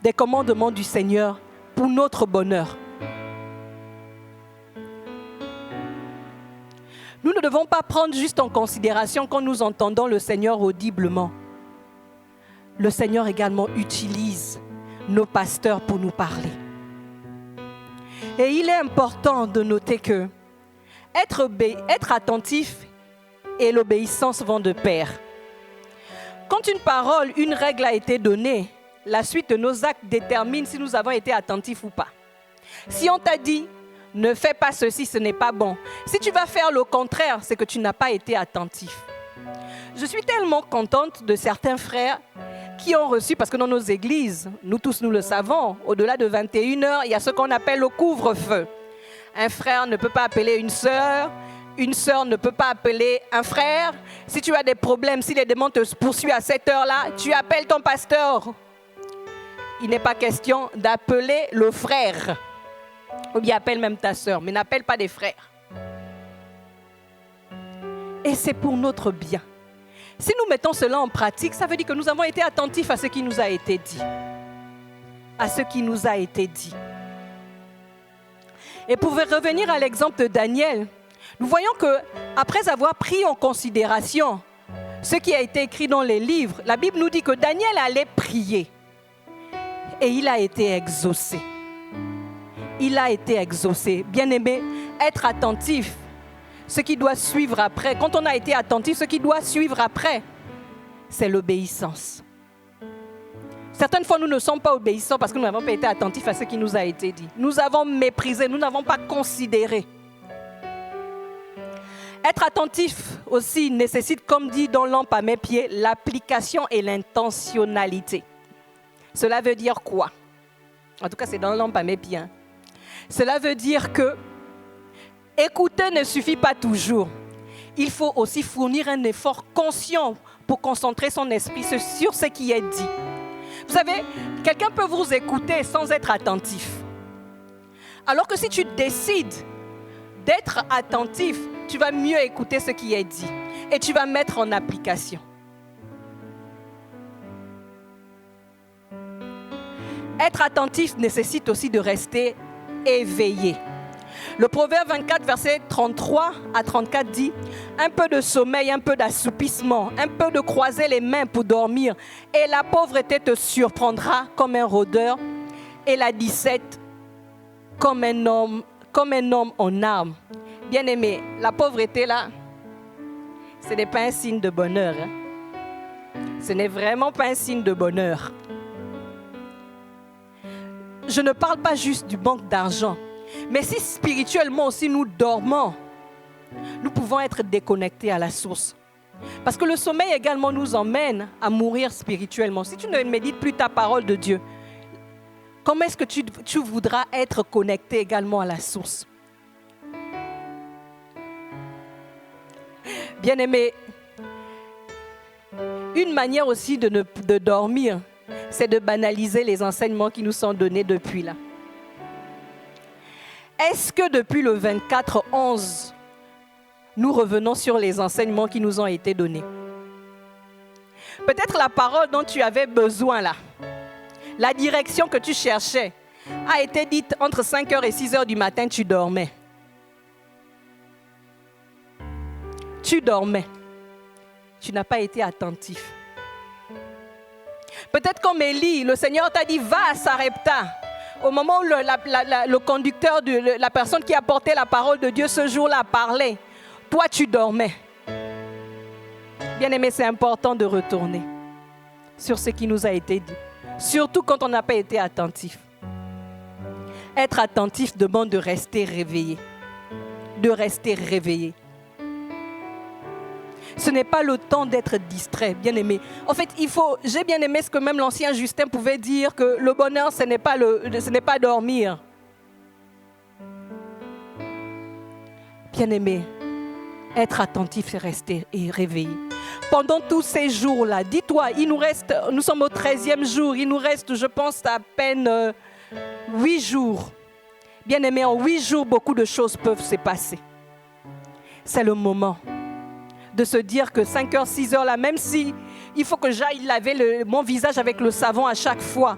des commandements du Seigneur pour notre bonheur. Nous ne devons pas prendre juste en considération quand nous entendons le Seigneur audiblement. Le Seigneur également utilise nos pasteurs pour nous parler. Et il est important de noter que être attentif et l'obéissance vont de pair. Quand une parole, une règle a été donnée, la suite de nos actes détermine si nous avons été attentifs ou pas. Si on t'a dit, ne fais pas ceci, ce n'est pas bon. Si tu vas faire le contraire, c'est que tu n'as pas été attentif. Je suis tellement contente de certains frères qui ont reçu, parce que dans nos églises, nous tous nous le savons, au-delà de 21h, il y a ce qu'on appelle le couvre-feu. Un frère ne peut pas appeler une sœur ne peut pas appeler un frère. Si tu as des problèmes, si les démons te poursuivent à cette heure-là, tu appelles ton pasteur. Il n'est pas question d'appeler le frère. Ou bien appelle même ta sœur, mais n'appelle pas des frères. Et c'est pour notre bien. Si nous mettons cela en pratique, ça veut dire que nous avons été attentifs à ce qui nous a été dit. À ce qui nous a été dit. Et pour revenir à l'exemple de Daniel, nous voyons qu'après avoir pris en considération ce qui a été écrit dans les livres, la Bible nous dit que Daniel allait prier. Et il a été exaucé. Il a été exaucé. Bien-aimé, être attentif. Ce qui doit suivre après, quand on a été attentif, ce qui doit suivre après, c'est l'obéissance. Certaines fois, nous ne sommes pas obéissants parce que nous n'avons pas été attentifs à ce qui nous a été dit. Nous avons méprisé, nous n'avons pas considéré. Être attentif aussi nécessite, comme dit dans Lampe à mes pieds, l'application et l'intentionnalité. Cela veut dire quoi? En tout cas, c'est dans Lampe à mes pieds. Cela veut dire que écouter ne suffit pas toujours. Il faut aussi fournir un effort conscient pour concentrer son esprit sur ce qui est dit. Vous savez, quelqu'un peut vous écouter sans être attentif. Alors que si tu décides d'être attentif, tu vas mieux écouter ce qui est dit et tu vas mettre en application. Être attentif nécessite aussi de rester éveillé. Le Proverbe 24, verset 33 à 34 dit « Un peu de sommeil, un peu d'assoupissement, un peu de croiser les mains pour dormir, et la pauvreté te surprendra comme un rôdeur, et la disette comme un homme en armes. » Bien-aimé, la pauvreté là, ce n'est pas un signe de bonheur. Ce n'est vraiment pas un signe de bonheur. Je ne parle pas juste du manque d'argent. Mais si spirituellement aussi nous dormons, nous pouvons être déconnectés à la source. Parce que le sommeil également nous emmène à mourir spirituellement. Si tu ne médites plus ta parole de Dieu, comment est-ce que tu voudras être connecté également à la source? Bien-aimés, une manière aussi de dormir, c'est de banaliser les enseignements qui nous sont donnés depuis là. Est-ce que depuis le 24/11, nous revenons sur les enseignements qui nous ont été donnés? Peut-être la parole dont tu avais besoin là, la direction que tu cherchais, a été dite entre 5h et 6h du matin, tu dormais. Tu dormais. Tu n'as pas été attentif. Peut-être comme Élie, le Seigneur t'a dit, va à Sarepta. Au moment où le conducteur, la personne qui apportait la parole de Dieu ce jour-là parlait, toi tu dormais. Bien-aimé, c'est important de retourner sur ce qui nous a été dit. Surtout quand on n'a pas été attentif. Être attentif demande de rester réveillé. De rester réveillé. Ce n'est pas le temps d'être distrait, bien-aimé. En fait, j'ai bien aimé ce que même l'ancien Justin pouvait dire, que le bonheur, ce n'est pas dormir. Bien-aimé, être attentif, c'est rester réveillé. Pendant tous ces jours-là, dis-toi, nous sommes au 13e jour, il nous reste, je pense, à peine 8 jours. Bien-aimé, en 8 jours, beaucoup de choses peuvent se passer. C'est le moment de se dire que 5h, 6h, là, même si il faut que j'aille laver mon visage avec le savon à chaque fois,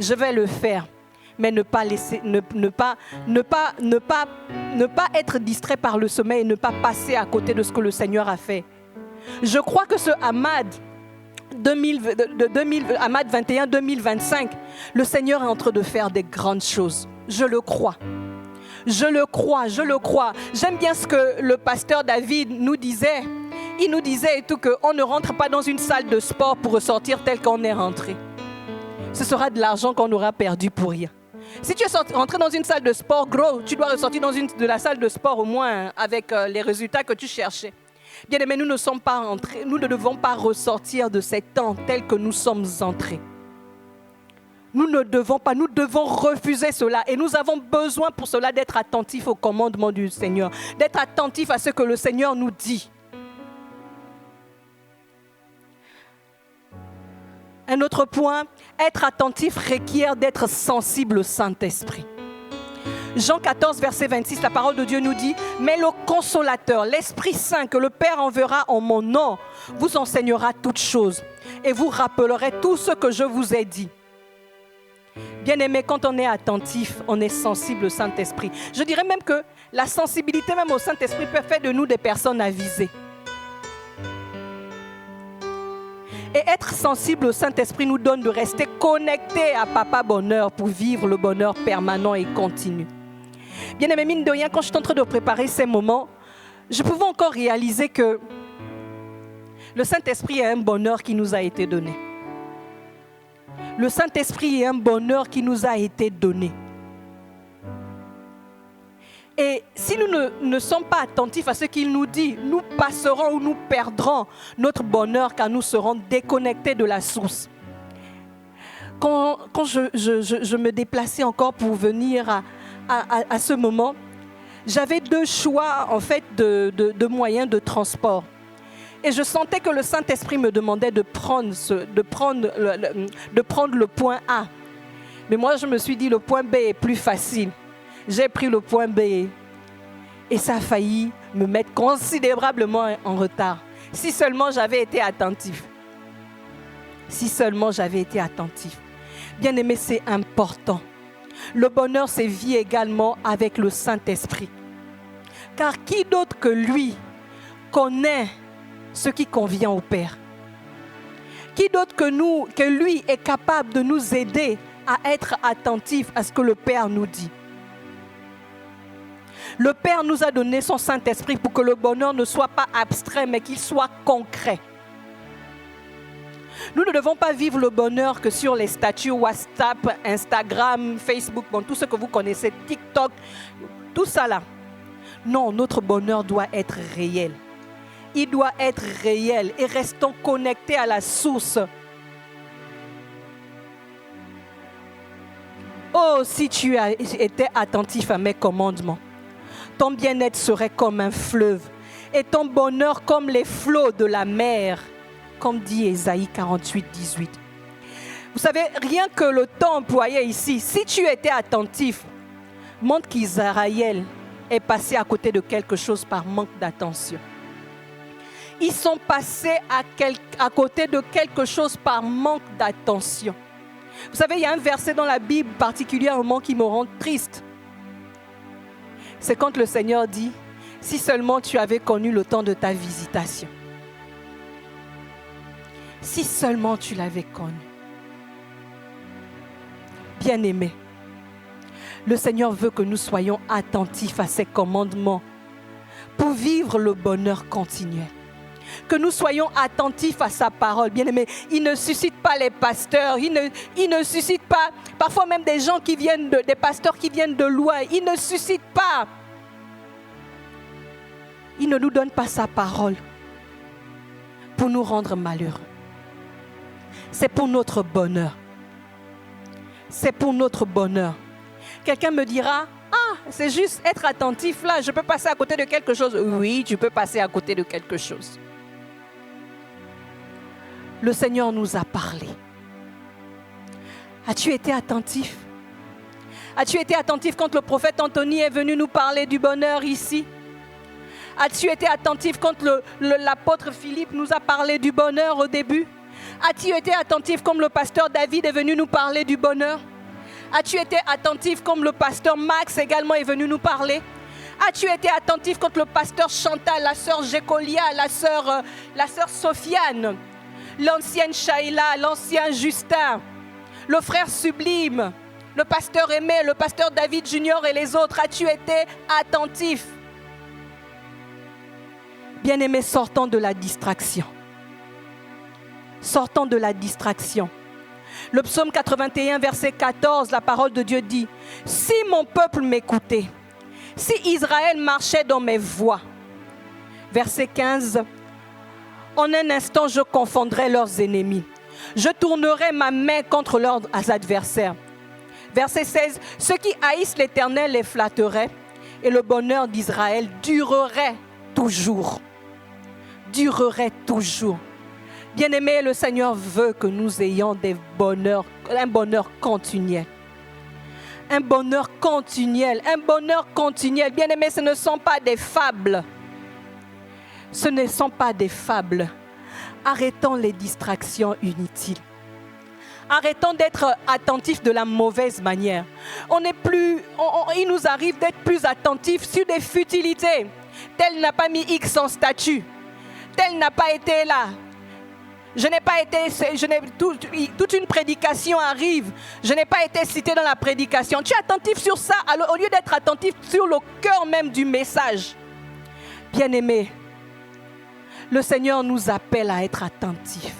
je vais le faire. Mais ne pas être distrait par le sommeil et ne pas passer à côté de ce que le Seigneur a fait. Je crois que ce Hamad 21-2025, le Seigneur est en train de faire des grandes choses. Je le crois. Je le crois. J'aime bien ce que le pasteur David nous disait. Il nous disait et tout qu'on ne rentre pas dans une salle de sport pour ressortir tel qu'on est rentré. Ce sera de l'argent qu'on aura perdu pour rien. Si tu es rentré dans une salle de sport, gros, tu dois ressortir de la salle de sport au moins avec les résultats que tu cherchais. Bien aimé, nous ne sommes pas rentrés, nous ne devons pas ressortir de ces temps tels que nous sommes entrés. Nous ne devons pas, nous devons refuser cela et nous avons besoin pour cela d'être attentifs au commandement du Seigneur, d'être attentifs à ce que le Seigneur nous dit. Un autre point, être attentif requiert d'être sensible au Saint-Esprit. Jean 14, verset 26, la parole de Dieu nous dit « Mais le Consolateur, l'Esprit Saint que le Père enverra en mon nom, vous enseignera toutes choses et vous rappellerez tout ce que je vous ai dit. » Bien-aimé, quand on est attentif, on est sensible au Saint-Esprit. Je dirais même que la sensibilité même au Saint-Esprit peut faire de nous des personnes avisées. Et être sensible au Saint-Esprit nous donne de rester connectés à Papa Bonheur pour vivre le bonheur permanent et continu. Bien-aimé, mine de rien, quand je suis en train de préparer ces moments, je pouvais encore réaliser que le Saint-Esprit est un bonheur qui nous a été donné. Le Saint-Esprit est un bonheur qui nous a été donné. Et si nous ne sommes pas attentifs à ce qu'il nous dit, nous passerons ou nous perdrons notre bonheur car nous serons déconnectés de la source. Quand je me déplaçais encore pour venir à ce moment, j'avais 2 choix en fait de moyens de transport. Et je sentais que le Saint-Esprit me demandait de prendre le point A. Mais moi, je me suis dit, le point B est plus facile. J'ai pris le point B et ça a failli me mettre considérablement en retard. Si seulement j'avais été attentif. Si seulement j'avais été attentif. Bien-aimé, c'est important. Le bonheur se vit également avec le Saint-Esprit. Car qui d'autre que lui connaît ce qui convient au Père? Qui d'autre que lui est capable de nous aider à être attentifs à ce que le Père nous dit? Le Père nous a donné son Saint-Esprit pour que le bonheur ne soit pas abstrait, mais qu'il soit concret. Nous ne devons pas vivre le bonheur que sur les statuts WhatsApp, Instagram, Facebook, bon, tout ce que vous connaissez, TikTok, tout ça là. Non, notre bonheur doit être réel. Il doit être réel et restons connectés à la source. Oh, si tu étais attentif à mes commandements, ton bien-être serait comme un fleuve et ton bonheur comme les flots de la mer, comme dit Ésaïe 48, 18. Vous savez, rien que le temps employé ici, si tu étais attentif, montre qu'Israël est passé à côté de quelque chose par manque d'attention. Ils sont passés à côté de quelque chose par manque d'attention. Vous savez, il y a un verset dans la Bible particulièrement qui me rend triste. C'est quand le Seigneur dit, si seulement tu avais connu le temps de ta visitation. Si seulement tu l'avais connu. Bien-aimés, le Seigneur veut que nous soyons attentifs à ses commandements pour vivre le bonheur continuel. Que nous soyons attentifs à sa parole. Bien-aimés, il ne suscite pas les pasteurs, il ne suscite pas, parfois même des gens qui viennent, des pasteurs qui viennent de loin, il ne suscite pas. Il ne nous donne pas sa parole pour nous rendre malheureux. C'est pour notre bonheur. C'est pour notre bonheur. Quelqu'un me dira, ah, c'est juste être attentif là, je peux passer à côté de quelque chose. Oui, tu peux passer à côté de quelque chose. Le Seigneur nous a parlé. As-tu été attentif? As-tu été attentif quand le prophète Anthony est venu nous parler du bonheur ici? As-tu été attentif quand l'apôtre Philippe nous a parlé du bonheur au début? As-tu été attentif comme le pasteur David est venu nous parler du bonheur? As-tu été attentif comme le pasteur Max également est venu nous parler? As-tu été attentif quand le pasteur Chantal, la sœur Gécolia, la sœur Sofiane, l'ancienne Shaila, l'ancien Justin, le frère Sublime, le pasteur Aimé, le pasteur David Junior et les autres, as-tu été attentif? Bien-aimés, sortons de la distraction. Sortons de la distraction. Le psaume 81, verset 14, la parole de Dieu dit, « Si mon peuple m'écoutait, si Israël marchait dans mes voies. » Verset 15, « En un instant, je confondrai leurs ennemis. Je tournerai ma main contre leurs adversaires. » Verset 16, « Ceux qui haïssent l'Éternel les flatteraient, et le bonheur d'Israël durerait toujours. » Durerait toujours. Bien-aimés, le Seigneur veut que nous ayons un bonheur continuel. Un bonheur continuel, un bonheur continuel. Bien-aimés, ce ne sont pas des fables. Ce ne sont pas des fables. Arrêtons les distractions inutiles. Arrêtons d'être attentifs de la mauvaise manière. Il nous arrive d'être plus attentifs sur des futilités. Tel n'a pas mis X en statut. Tel n'a pas été là. Toute une prédication arrive. Je n'ai pas été cité dans la prédication. Tu es attentif sur ça au lieu d'être attentif sur le cœur même du message. Bien-aimés, le Seigneur nous appelle à être attentifs.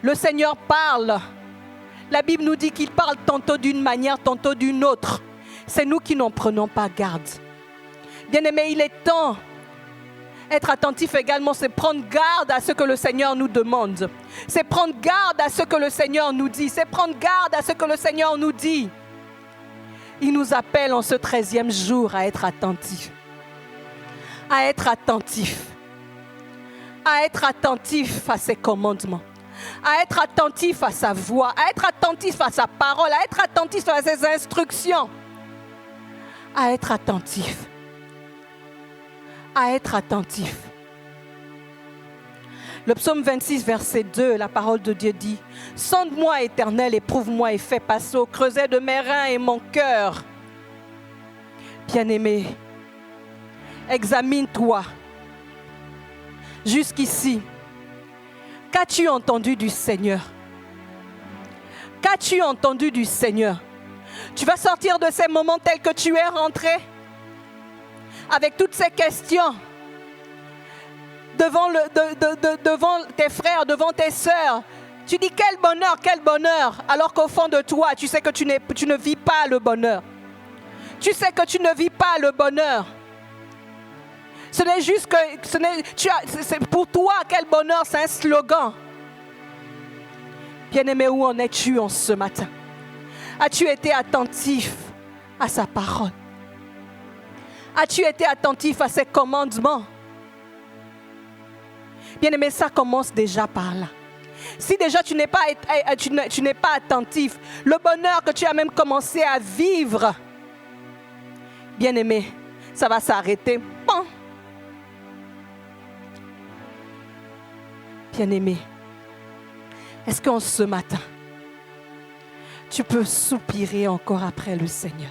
Le Seigneur parle. La Bible nous dit qu'il parle tantôt d'une manière, tantôt d'une autre. C'est nous qui n'en prenons pas garde. Bien-aimés, il est temps. Être attentif également, c'est prendre garde à ce que le Seigneur nous demande. C'est prendre garde à ce que le Seigneur nous dit. C'est prendre garde à ce que le Seigneur nous dit. Il nous appelle en ce 13e jour à être attentifs. À être attentifs. À être attentifs à ses commandements. À être attentifs à sa voix. À être attentifs à sa parole. À être attentifs à ses instructions. À être attentifs. À être attentif. Le psaume 26, verset 2, la parole de Dieu dit, « Sonde-moi, Éternel, éprouve-moi et fais passer au creuset de mes reins et mon cœur. » Bien-aimé, examine-toi. Jusqu'ici, qu'as-tu entendu du Seigneur? Qu'as-tu entendu du Seigneur? Tu vas sortir de ces moments tels que tu es rentré, avec toutes ces questions, devant tes frères, devant tes sœurs. Tu dis quel bonheur, alors qu'au fond de toi, tu sais que tu ne vis pas le bonheur. Tu sais que tu ne vis pas le bonheur. Ce n'est juste que, c'est pour toi, quel bonheur, c'est un slogan. Bien-aimé, où en es-tu en ce matin? As-tu été attentif à sa parole? As-tu été attentif à ses commandements? Bien-aimé, ça commence déjà par là. Si déjà tu n'es pas attentif, le bonheur que tu as même commencé à vivre, bien-aimé, ça va s'arrêter. Bon. Bien-aimé, est-ce qu'en ce matin, tu peux soupirer encore après le Seigneur?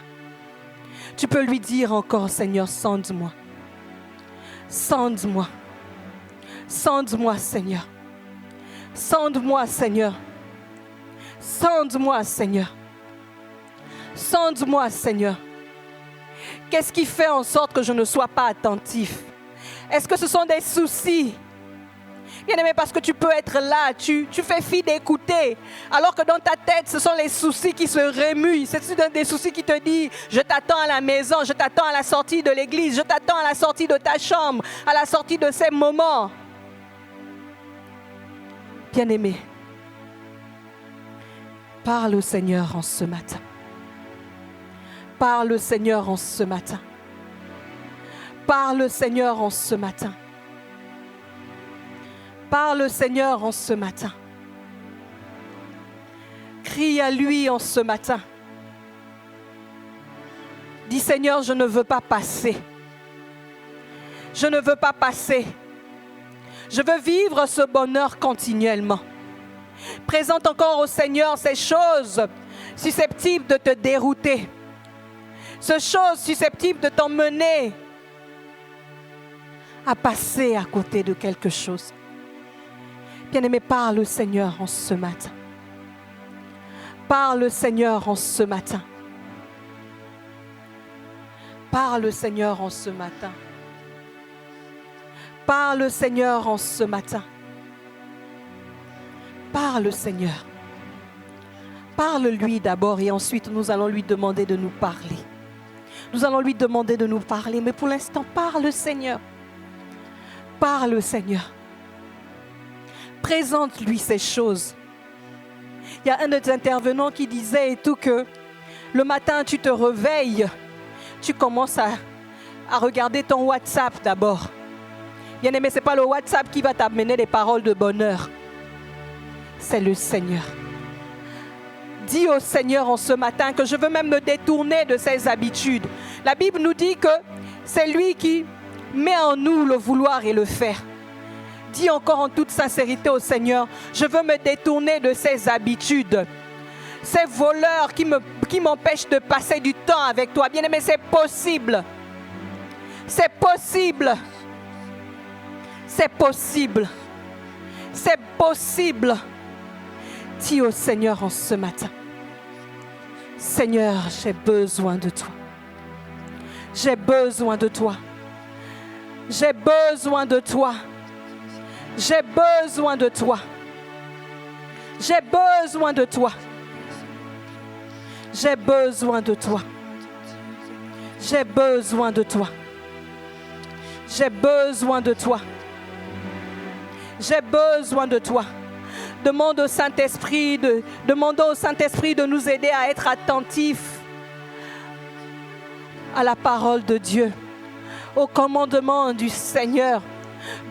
Tu peux lui dire encore, Seigneur, sonde-moi. Sonde-moi. Sonde-moi, Seigneur. Sonde-moi, Seigneur. Sonde-moi, Seigneur. Sonde-moi, Seigneur. Qu'est-ce qui fait en sorte que je ne sois pas attentif? Est-ce que ce sont des soucis? Bien-aimé, parce que tu peux être là, tu fais fi d'écouter, alors que dans ta tête, ce sont les soucis qui se remuent. C'est des soucis qui te disent, je t'attends à la maison, je t'attends à la sortie de l'église, je t'attends à la sortie de ta chambre, à la sortie de ces moments. Bien-aimé, parle au Seigneur en ce matin. Parle au Seigneur en ce matin. Parle au Seigneur en ce matin. Parle au Seigneur en ce matin. Crie à lui en ce matin. Dis, Seigneur, je ne veux pas passer. Je ne veux pas passer. Je veux vivre ce bonheur continuellement. Présente encore au Seigneur ces choses susceptibles de te dérouter. Ces choses susceptibles de t'emmener à passer à côté de quelque chose. Bien-aimé, parle au Seigneur en ce matin. Parle au Seigneur en ce matin. Parle au Seigneur en ce matin. Parle au Seigneur en ce matin. Parle au Seigneur. Parle-lui d'abord et ensuite nous allons lui demander de nous parler. Nous allons lui demander de nous parler, mais pour l'instant, parle au Seigneur. Parle au Seigneur. Présente-lui ces choses. Il y a un des intervenants qui disait et tout que le matin, tu te réveilles, tu commences à regarder ton WhatsApp d'abord. Bien-aimé, ce n'est pas le WhatsApp qui va t'amener des paroles de bonheur. C'est le Seigneur. Dis au Seigneur en ce matin que je veux même me détourner de ses habitudes. La Bible nous dit que c'est lui qui met en nous le vouloir et le faire. Dis encore en toute sincérité au Seigneur, je veux me détourner de ces habitudes, ces voleurs qui m'empêchent de passer du temps avec toi. Bien-aimé, c'est possible. C'est possible. C'est possible. C'est possible. Dis au Seigneur en ce matin, Seigneur, j'ai besoin de toi. J'ai besoin de toi. J'ai besoin de toi. J'ai besoin de toi. J'ai besoin de toi. J'ai besoin de toi. J'ai besoin de toi. J'ai besoin de toi. J'ai besoin de toi. Demandons au Saint-Esprit de nous aider à être attentifs à la parole de Dieu, au commandement du Seigneur.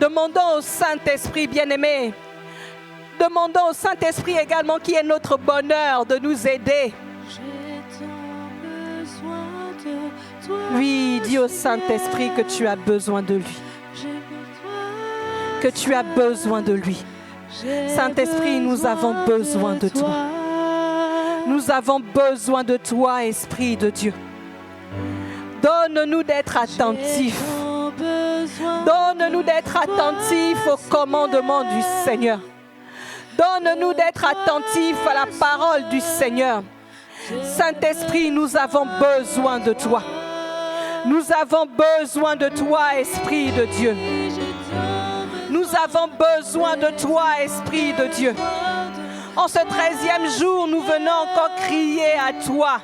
Demandons au Saint-Esprit bien-aimé, demandons au Saint-Esprit également qui est notre bonheur de nous aider. Oui, dis au Saint-Esprit que tu as besoin de lui. Que tu as besoin de lui. Saint-Esprit, nous avons besoin de toi. Nous avons besoin de toi, Esprit de Dieu. Donne-nous d'être attentifs. Donne-nous d'être attentifs au commandement du Seigneur. Donne-nous d'être attentifs à la parole du Seigneur. Saint-Esprit, nous avons besoin de toi. Nous avons besoin de toi, Esprit de Dieu. Nous avons besoin de toi, Esprit de Dieu. En ce 13e jour, nous venons encore crier à toi.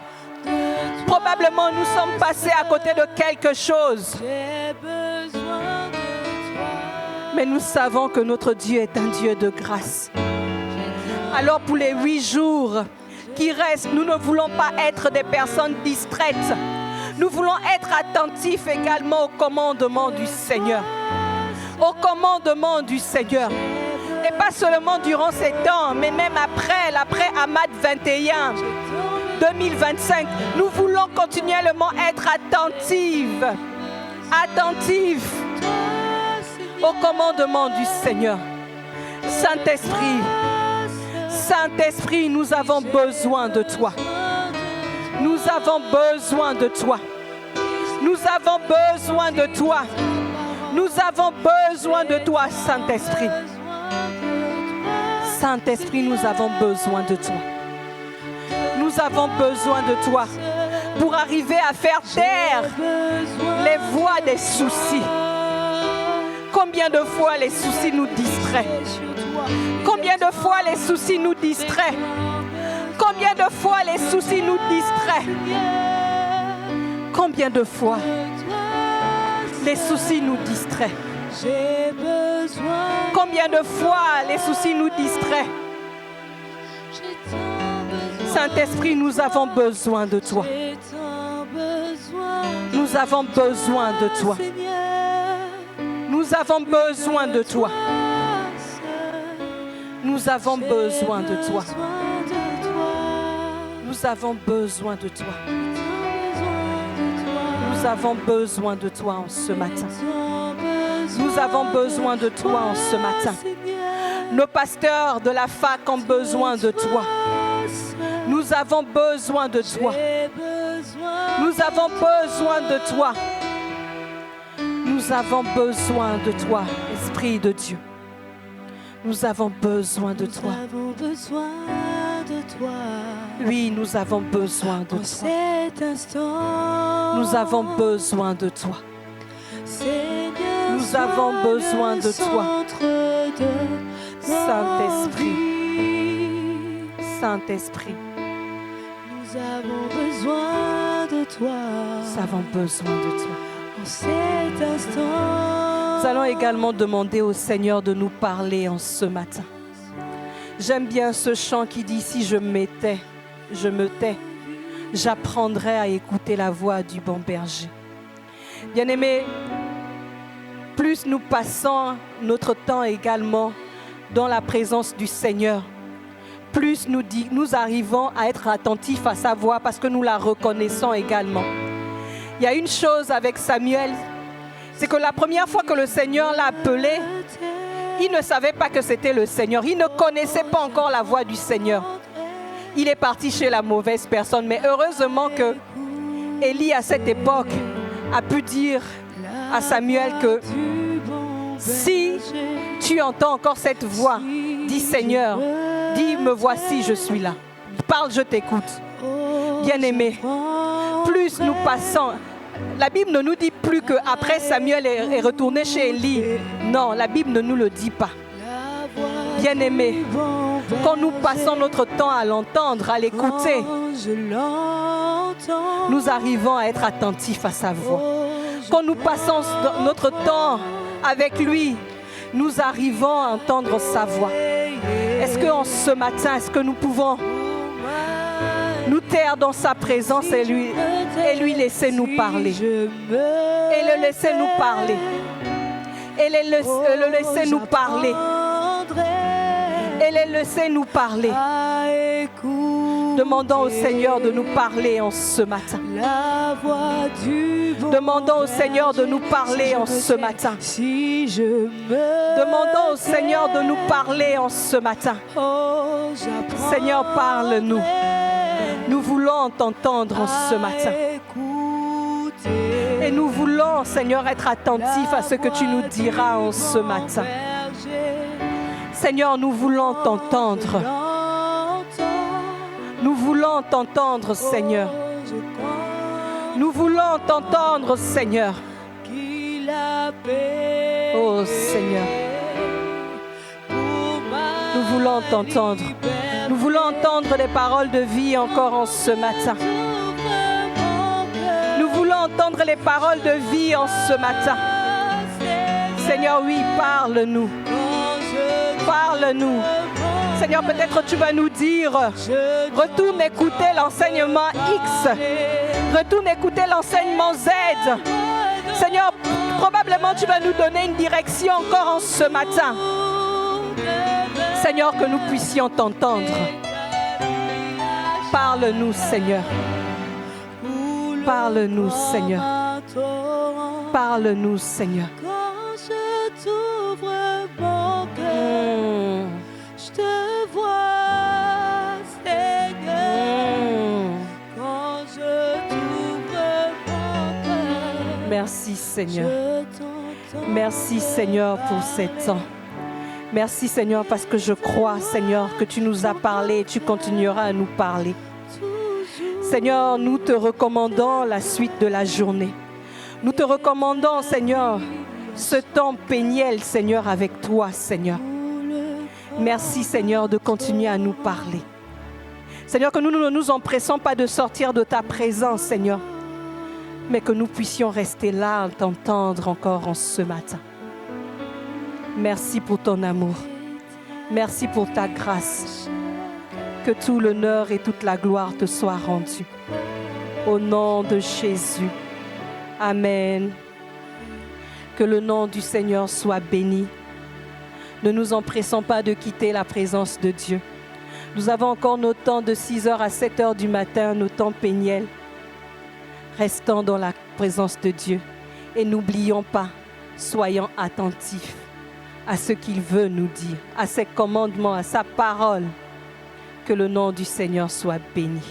Probablement, nous sommes passés à côté de quelque chose. Mais nous savons que notre Dieu est un Dieu de grâce. Alors pour les 8 jours qui restent, nous ne voulons pas être des personnes distraites. Nous voulons être attentifs également au commandement du Seigneur. au commandement du Seigneur. Et pas seulement durant ces temps, mais même après Amad 21, 2025, nous voulons continuellement être attentifs au commandement du Seigneur. Saint-Esprit, nous avons besoin de toi. Nous avons besoin de toi. Nous avons besoin de toi. Nous avons besoin de toi, Saint-Esprit. Saint-Esprit, nous avons besoin de toi. Nous avons besoin de toi pour arriver à faire taire les voix des soucis. Combien de fois les soucis nous distraient? Combien de fois les soucis nous distraient? Combien de fois les soucis nous distraient? Combien de fois les soucis nous distraient? Combien de fois les soucis nous distraient? Saint-Esprit, nous avons besoin de toi. Nous avons besoin de toi. Nous avons besoin de toi. Nous avons besoin de toi. Nous avons besoin de toi. Nous avons besoin de toi en ce matin. Nous avons besoin de toi en ce matin. Nos pasteurs de la fac ont besoin de toi. Nous avons besoin de toi. Nous avons besoin de toi. Nous avons besoin de toi, Esprit de Dieu. Nous avons besoin de toi. Oui, nous avons besoin de toi. Nous avons besoin de toi. Nous avons besoin de toi. Saint-Esprit. Saint-Esprit. Nous avons besoin de toi. Nous avons besoin de toi. En cet instant. Nous allons également demander au Seigneur de nous parler en ce matin. J'aime bien ce chant qui dit: si je me tais, j'apprendrai à écouter la voix du bon berger. Bien-aimés, plus nous passons notre temps également dans la présence du Seigneur, plus nous arrivons à être attentifs à sa voix parce que nous la reconnaissons également. Il y a une chose avec Samuel, c'est que la première fois que le Seigneur l'a appelé, il ne savait pas que c'était le Seigneur. Il ne connaissait pas encore la voix du Seigneur. Il est parti chez la mauvaise personne. Mais heureusement que Élie, à cette époque, a pu dire à Samuel que si tu entends encore cette voix, dis Seigneur, dis me voici, je suis là. Parle, je t'écoute. Bien-aimé, plus nous passons, la Bible ne nous dit plus qu'après Samuel est retourné chez Élie. Non, la Bible ne nous le dit pas. Bien-aimé, quand nous passons notre temps à l'entendre, à l'écouter, nous arrivons à être attentifs à sa voix. Quand nous passons notre temps avec lui, nous arrivons à entendre sa voix. Est-ce qu'en ce matin, est-ce que nous pouvons nous taire dans sa présence et lui laisser nous parler? Et le laisser nous parler. Et le laisser nous parler. Et le laisser nous parler. Demandons au Seigneur de nous parler en ce matin. Demandons au Seigneur de nous parler en ce matin. Demandons au Seigneur de nous parler en ce matin. Seigneur, parle-nous. Nous voulons t'entendre en ce matin. Et nous voulons, Seigneur, être attentifs à ce que tu nous diras en ce matin. Seigneur, nous voulons t'entendre. Nous voulons t'entendre, Seigneur. Nous voulons t'entendre, Seigneur. Oh, Seigneur. Nous voulons t'entendre. Nous voulons entendre des paroles de vie encore en ce matin. Nous voulons entendre les paroles de vie en ce matin. Seigneur, oui, parle-nous. Parle-nous. Seigneur, peut-être tu vas nous dire, retourne écouter l'enseignement X. Retourne écouter l'enseignement Z. Seigneur, Probablement, tu vas nous donner une direction encore en ce matin. Seigneur, que nous puissions t'entendre. Parle-nous, Seigneur. Parle-nous, Seigneur. Parle-nous, Seigneur. Quand je t'ouvre mon cœur, je te vois, Seigneur. Quand je t'ouvre mon cœur, Merci, Seigneur. je t'entends. Merci, Seigneur, pour ces temps. Merci, Seigneur, parce que je crois, Seigneur, que tu nous as parlé et tu continueras à nous parler. Seigneur, nous te recommandons la suite de la journée. Nous te recommandons, Seigneur, ce temps péniel, Seigneur, avec toi, Seigneur. Merci, Seigneur, de continuer à nous parler. Seigneur, que nous ne nous empressons pas de sortir de ta présence, Seigneur, mais que nous puissions rester là à t'entendre encore en ce matin. Merci pour ton amour. Merci pour ta grâce. Que tout l'honneur et toute la gloire te soient rendus. Au nom de Jésus. Amen. Que le nom du Seigneur soit béni. Ne nous empressons pas de quitter la présence de Dieu. Nous avons encore nos temps de 6h à 7h du matin, nos temps péniels. Restons dans la présence de Dieu et n'oublions pas, soyons attentifs à ce qu'il veut nous dire, à ses commandements, à sa parole. Que le nom du Seigneur soit béni.